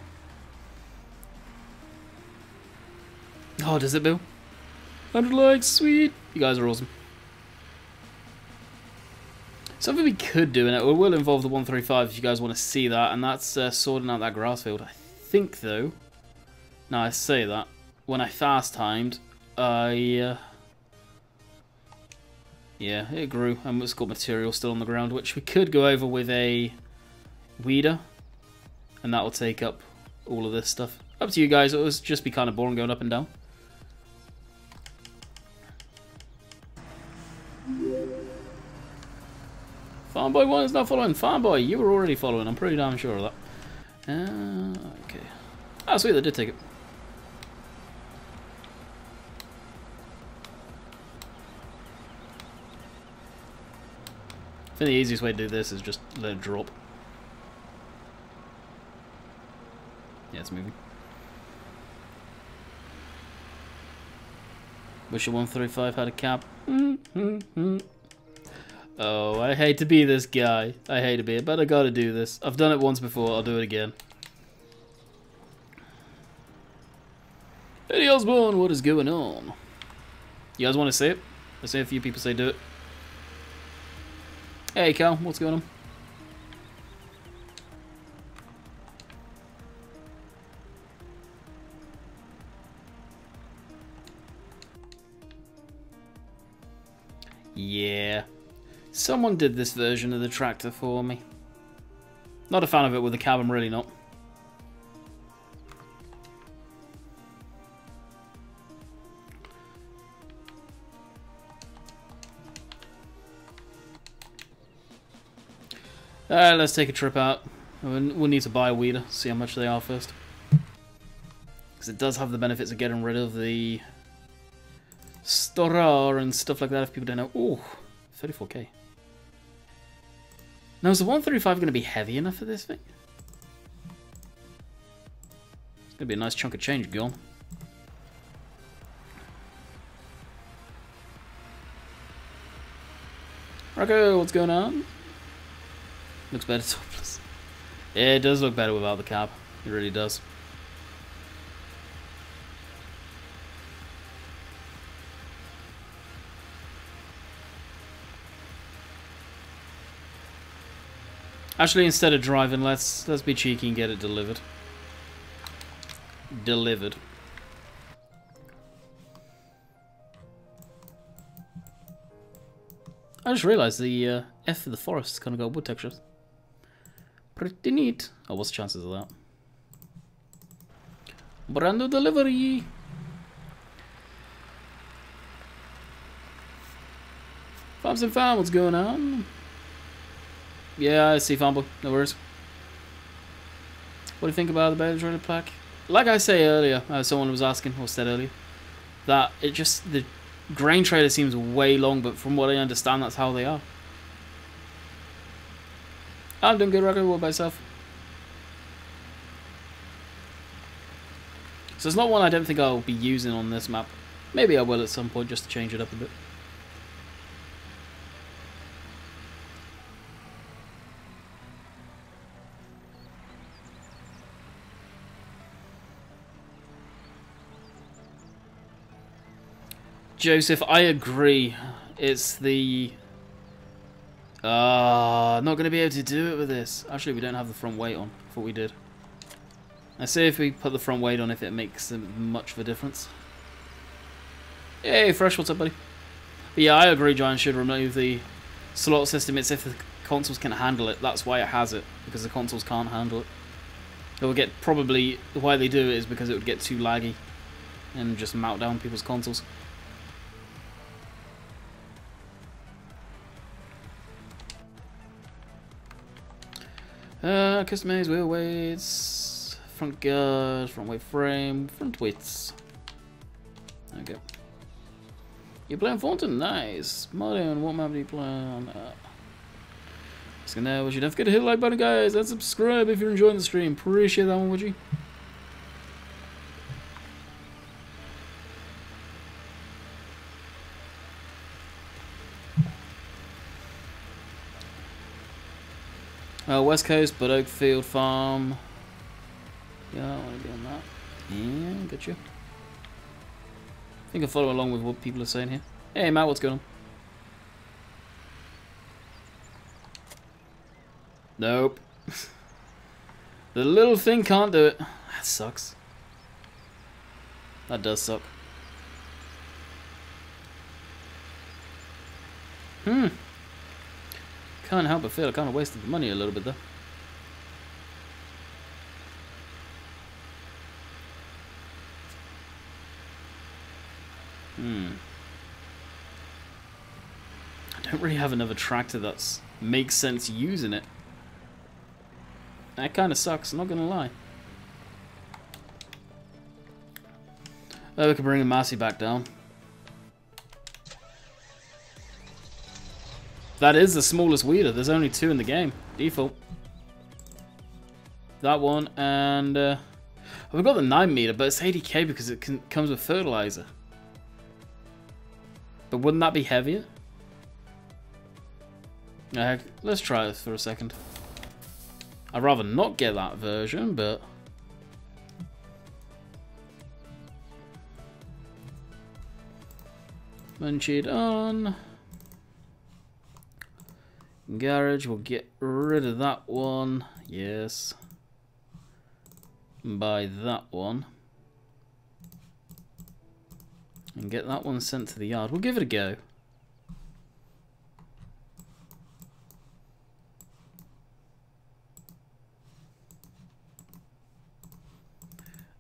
Oh, does it, Bill? 100 likes, sweet. You guys are awesome. Something we could do, and it will involve the 135 if you guys want to see that, and that's sorting out that grass field. I think, though, now I say that, when I fast timed, yeah, it grew, and it's got material still on the ground, which we could go over with a weeder, and that will take up all of this stuff. Up to you guys, it would just be kind of boring going up and down. Farmboy 1 is not following. Farmboy, you were already following, I'm pretty damn sure of that. Okay. Ah, sweet, they did take it. I think the easiest way to do this is just let it drop. Yeah, it's moving. Wish a 135 had a cap. Oh, I hate to be this guy. I hate to be it, but I gotta do this. I've done it once before, I'll do it again. Eddie Osborne, what is going on? You guys want to say it? I see a few people say do it. Hey Cal, what's going on? Yeah. Someone did this version of the tractor for me. Not a fan of it with the cab, I'm really not. Let's take a trip out. We'll need to buy a weeder, see how much they are first. Because it does have the benefits of getting rid of the storer and stuff like that if people don't know. Ooh, 34k. Now, is the 135 going to be heavy enough for this thing? It's going to be a nice chunk of change gone. Rocco, what's going on? Looks better topless. Yeah, it does look better without the cap. It really does. Actually, instead of driving, let's be cheeky and get it delivered. Delivered. I just realised the F for the forest is gonna go wood textures. Pretty neat. Oh, what's the chances of that? Brand new delivery. Farms and Farm, what's going on? Yeah, I see Farmboy, no worries. What do you think about the better plaque? Like I say earlier, someone was asking, or said earlier, that it just, the grain trailer seems way long, but from what I understand, that's how they are. I'm doing good, Rocket. What about yourself? So it's not one I don't think I'll be using on this map. Maybe I will at some point just to change it up a bit. Joseph, I agree. It's the... not going to be able to do it with this. Actually, we don't have the front weight on. I thought we did. Let's see if we put the front weight on, if it makes much of a difference. Hey, Fresh, what's up, buddy? But yeah, I agree, Giant should remove the slot system. It's if the consoles can handle it. That's why it has it, because the consoles can't handle it. It will get, probably, why they do it is because it would get too laggy and just melt down people's consoles. Customize wheel weights, front guard, front weight frame, front weights. Okay. You're playing Thornton? Nice. Modern, what map do you play on? So now, would you don't forget to hit the like button, guys, and subscribe if you're enjoying the stream. Appreciate that one, would you? West Coast, but Oakfield Farm. Yeah, I want to be on that. Yeah, gotcha. I think I'll follow along with what people are saying here. Hey, Matt, what's going on? Nope. The little thing can't do it. That sucks. That does suck. Can't help but feel I kind of wasted the money a little bit though. I don't really have another tractor that makes sense using it. That kind of sucks, I'm not gonna lie. Oh, we can bring the Massey back down. That is the smallest weeder. There's only 2 in the game. Default. That one, and we've got the 9 meter, but it's 80k because it comes with fertilizer. But wouldn't that be heavier? Let's try this for a second. I'd rather not get that version, but munch it on. Garage, we'll get rid of that one. Yes. Buy that one. And get that one sent to the yard. We'll give it a go.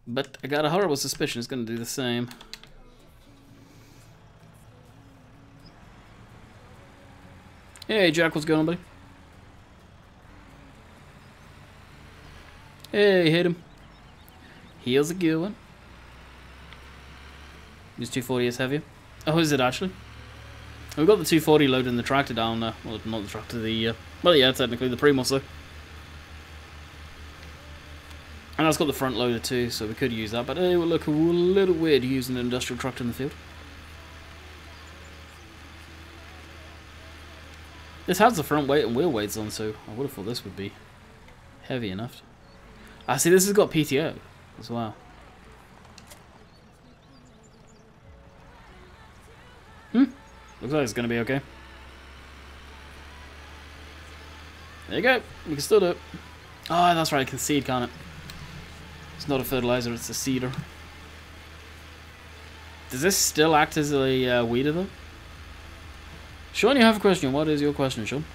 But I got a horrible suspicion it's going to do the same. Hey Jack, what's going on, buddy? Hey, hit him. Here's a good one. This 240 is heavier. Oh, is it actually? We've got the 240 loaded in the tractor down there. Well, not the tractor, the... well, yeah, technically the Primos, though. And that's got the front loader too, so we could use that. But it would look a little weird using an industrial tractor in the field. This has the front weight and wheel weights on, so I would have thought this would be heavy enough. I see this has got PTO as well. Looks like it's going to be okay. There you go. We can still do it. Oh, that's right. I can seed, can't it? It's not a fertilizer, it's a seeder. Does this still act as a weeder, though? Sean, you have a question. What is your question, Sean?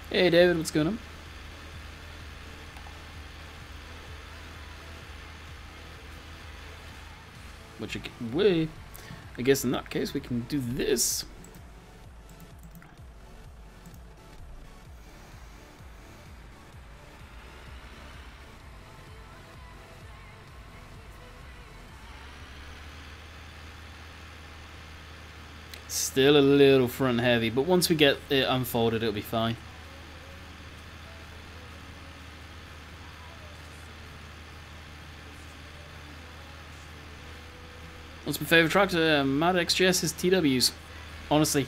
Hey, David, what's going on? Which way? I guess in that case we can do this. Still a little front heavy, but once we get it unfolded, it'll be fine. What's my favourite tractor? Mad XGS's TWs. Honestly,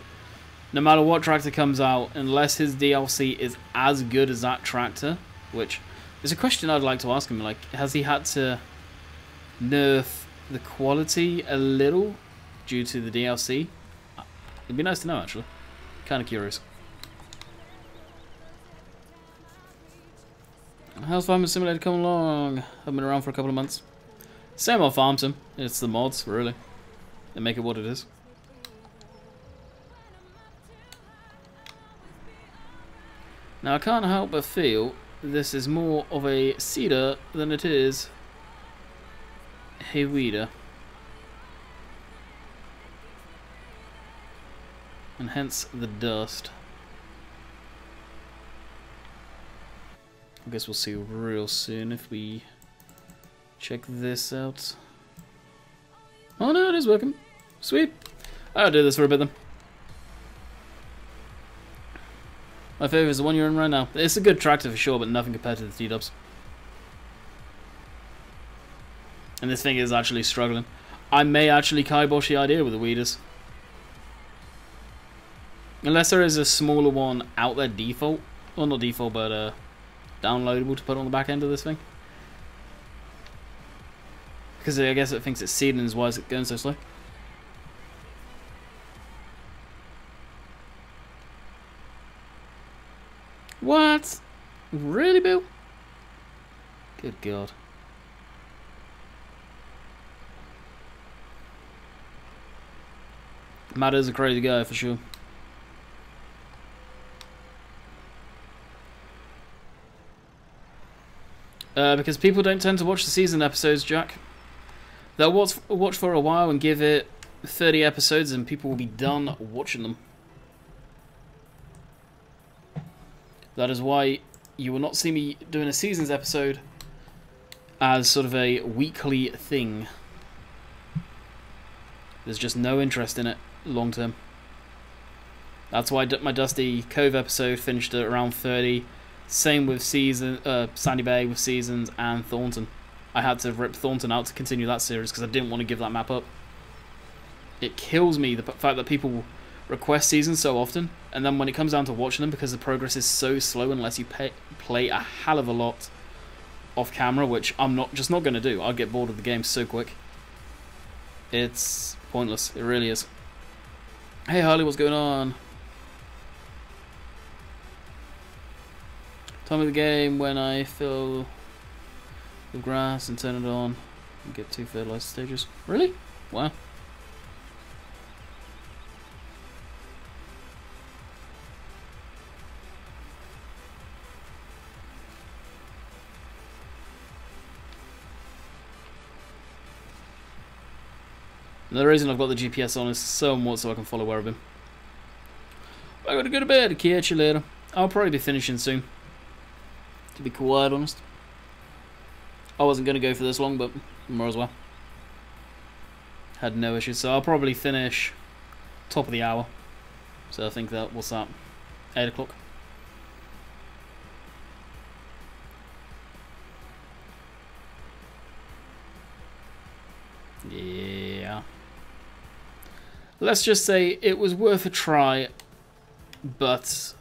no matter what tractor comes out, unless his DLC is as good as that tractor, which is a question I'd like to ask him, like, has he had to nerf the quality a little due to the DLC? It'd be nice to know, actually. Kind of curious. How's Farming Simulator coming along? I've been around for a couple of months. Same old Farm Sim. It's the mods, really. They make it what it is. Now, I can't help but feel this is more of a seeder than it is Hey weeder. And hence the dust. I guess we'll see real soon if we check this out. Oh no, it is working. Sweet. I'll do this for a bit then. My favourite is the one you're in right now. It's a good tractor for sure, but nothing compared to the T-dubs. And this thing is actually struggling. I may actually kibosh the idea with the weeders. Unless there is a smaller one out there default. Well, not default, but downloadable to put on the back end of this thing. Because I guess it thinks it's seedlings, why is it going so slow? What? Really, Bill? Good God. Matt is a crazy guy for sure. Because people don't tend to watch the season episodes, Jack. They'll watch for a while and give it 30 episodes and people will be done watching them. That is why you will not see me doing a seasons episode as sort of a weekly thing. There's just no interest in it long term. That's why my Dusty Cove episode finished at around 30. Same with Sandy Bay with Seasons and Thornton. I had to rip Thornton out to continue that series because I didn't want to give that map up. It kills me, the fact that people request Seasons so often, and then when it comes down to watching them, because the progress is so slow unless you play a hell of a lot off camera, which I'm just not going to do. I'll get bored of the game so quick. It's pointless. It really is. Hey Harley, what's going on? Time of the game when I fill the grass and turn it on and get 2 fertilizer stages. Really? Wow. And the reason I've got the GPS on is somewhat so I can follow where I've been. I gotta go to bed. Catch you later. I'll probably be finishing soon, to be quite honest. I wasn't going to go for this long, but more as well. Had no issues, so I'll probably finish top of the hour. So I think that will start 8 o'clock. Yeah. Let's just say it was worth a try, but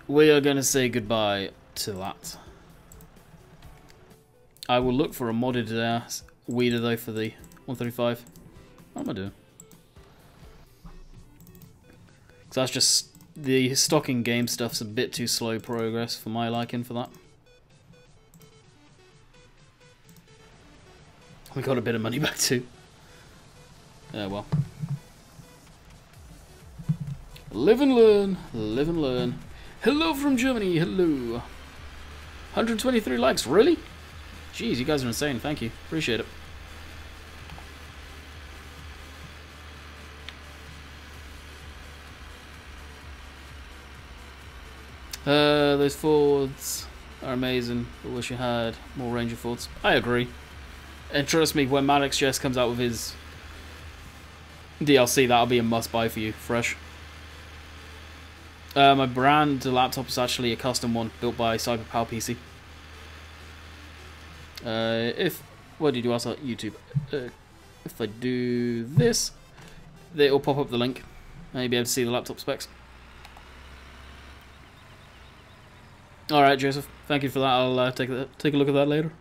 we are going to say goodbye to that. I will look for a modded weeder though for the 135. What am I doing? Because that's just the stocking game stuff's a bit too slow progress for my liking for that. We got a bit of money back too. Yeah, well. Live and learn, live and learn. Hello from Germany, hello. 123 likes, really? Jeez, you guys are insane, thank you. Appreciate it. Those Fords are amazing, but wish you had more Ranger Fords. I agree. And trust me, when Maddox Jess comes out with his DLC, that'll be a must-buy for you, fresh. My brand laptop is actually a custom one built by CyberPower PC. What do you do outside YouTube? If I do this, it'll pop up the link and you'll be able to see the laptop specs. Alright, Joseph, thank you for that. I'll take a look at that later.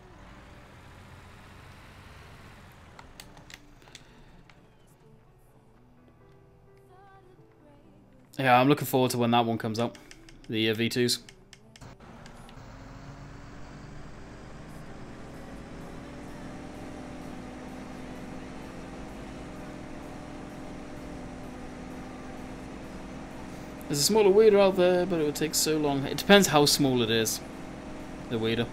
Yeah, I'm looking forward to when that one comes out. The V2s. There's a smaller weeder out there, but it would take so long. It depends how small it is, the weeder.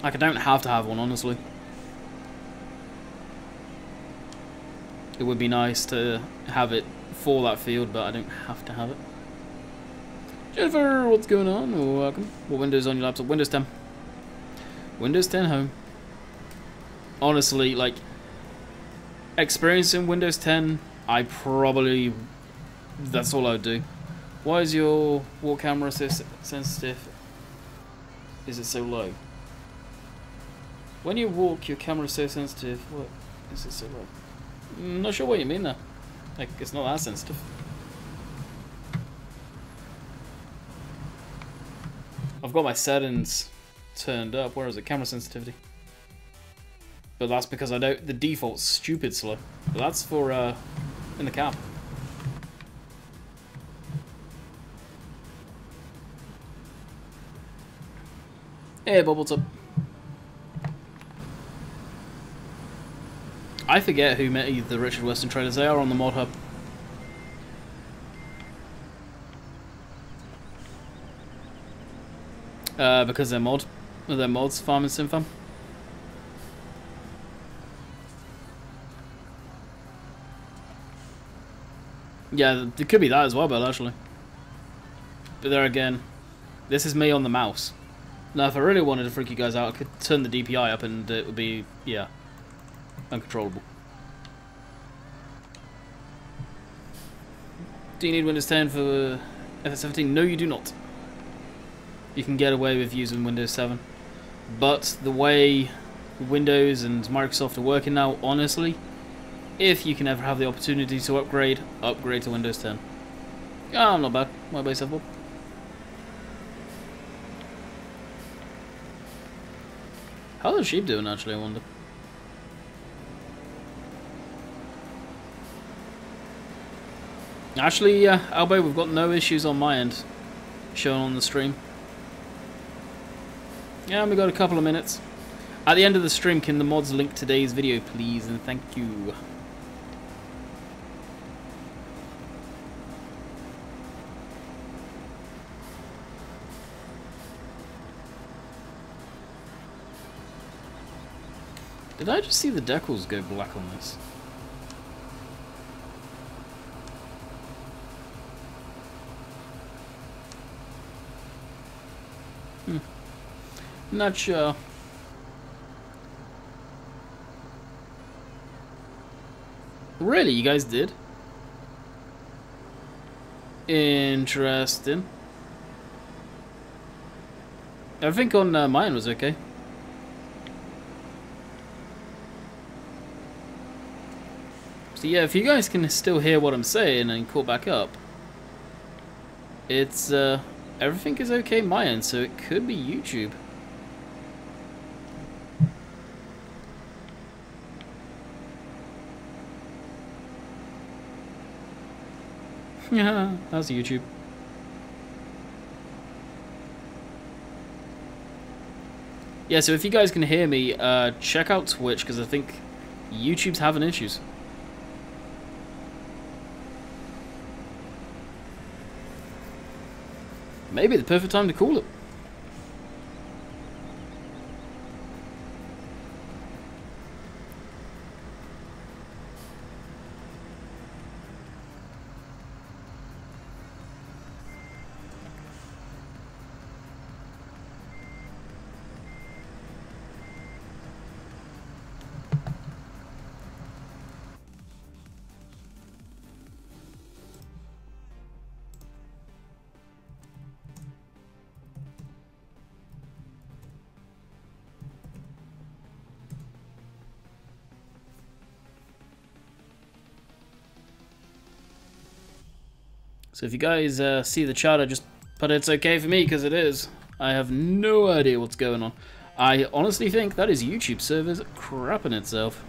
Like, I don't have to have one, honestly. It would be nice to have it for that field, but I don't have to have it. Jennifer, what's going on? Welcome. What Windows on your laptop? Windows 10. Windows 10 home. Honestly, like, experiencing Windows 10, I probably... That's all I would do. Why is your wall camera so sensitive? Is it so low? When you walk, your camera is so sensitive. What is it so low? I'm not sure what you mean there. Like, it's not that sensitive. I've got my settings turned up. Where is it? Camera sensitivity. But that's because I don't. The default's stupid slow. But that's for in the cab. Hey, Bubbletop. I forget who made the Richard Weston trailers. They are on the mod hub. Because they're mods, Farm and SimFam. Yeah, it could be that as well, but actually. But there again, this is me on the mouse. Now, if I really wanted to freak you guys out, I could turn the DPI up and it would be, yeah, uncontrollable. Do you need Windows 10 for FS17? No, you do not. You can get away with using Windows 7. But the way Windows and Microsoft are working now, honestly, if you can ever have the opportunity to upgrade to Windows 10. Ah, not bad. What about yourself, Bob? How are the sheep doing, actually, I wonder? Actually, yeah, Albo, we've got no issues on my end shown on the stream. Yeah, we got a couple of minutes. At the end of the stream, can the mods link today's video, please? And thank you. Did I just see the decals go black on this? Not sure. Really, you guys did? Interesting. I think on mine was okay. So yeah, if you guys can still hear what I'm saying and call back up, it's everything is okay my end, so it could be YouTube. Yeah, that's YouTube. Yeah, so if you guys can hear me, check out Twitch, because I think YouTube's having issues. Maybe the perfect time to call it. So if you guys see the chat, I just put it's okay for me, because it is. I have no idea what's going on. I honestly think that is YouTube servers crapping itself.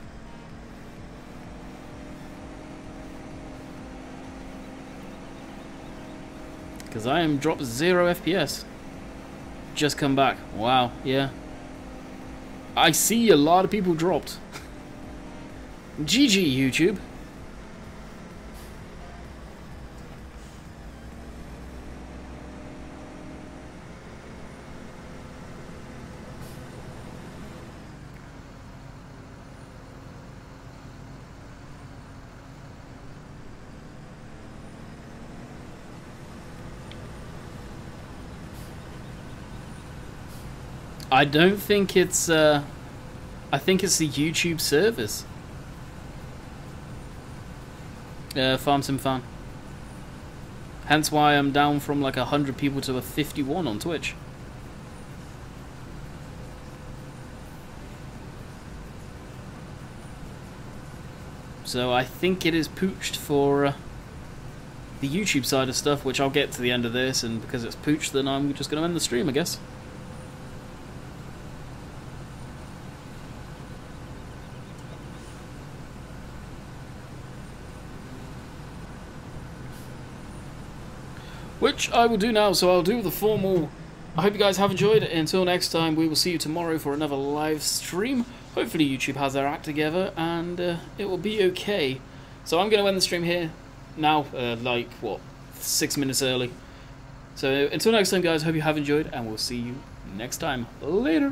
Because I am dropped 0 FPS. Just come back. Wow, yeah. I see a lot of people dropped. GG, YouTube. I don't think it's, I think it's the YouTube service. Farm Sim Fan. Hence why I'm down from like 100 people to a 51 on Twitch. So I think it is pooched for the YouTube side of stuff, which I'll get to the end of this, and because it's pooched, then I'm just going to end the stream, I guess. Which I will do now, so I'll do the formal. I hope you guys have enjoyed. Until next time, we will see you tomorrow for another live stream. Hopefully YouTube has their act together and it will be okay. So I'm going to end the stream here now, like, what, 6 minutes early. So until next time, guys, hope you have enjoyed, and we'll see you next time. Later.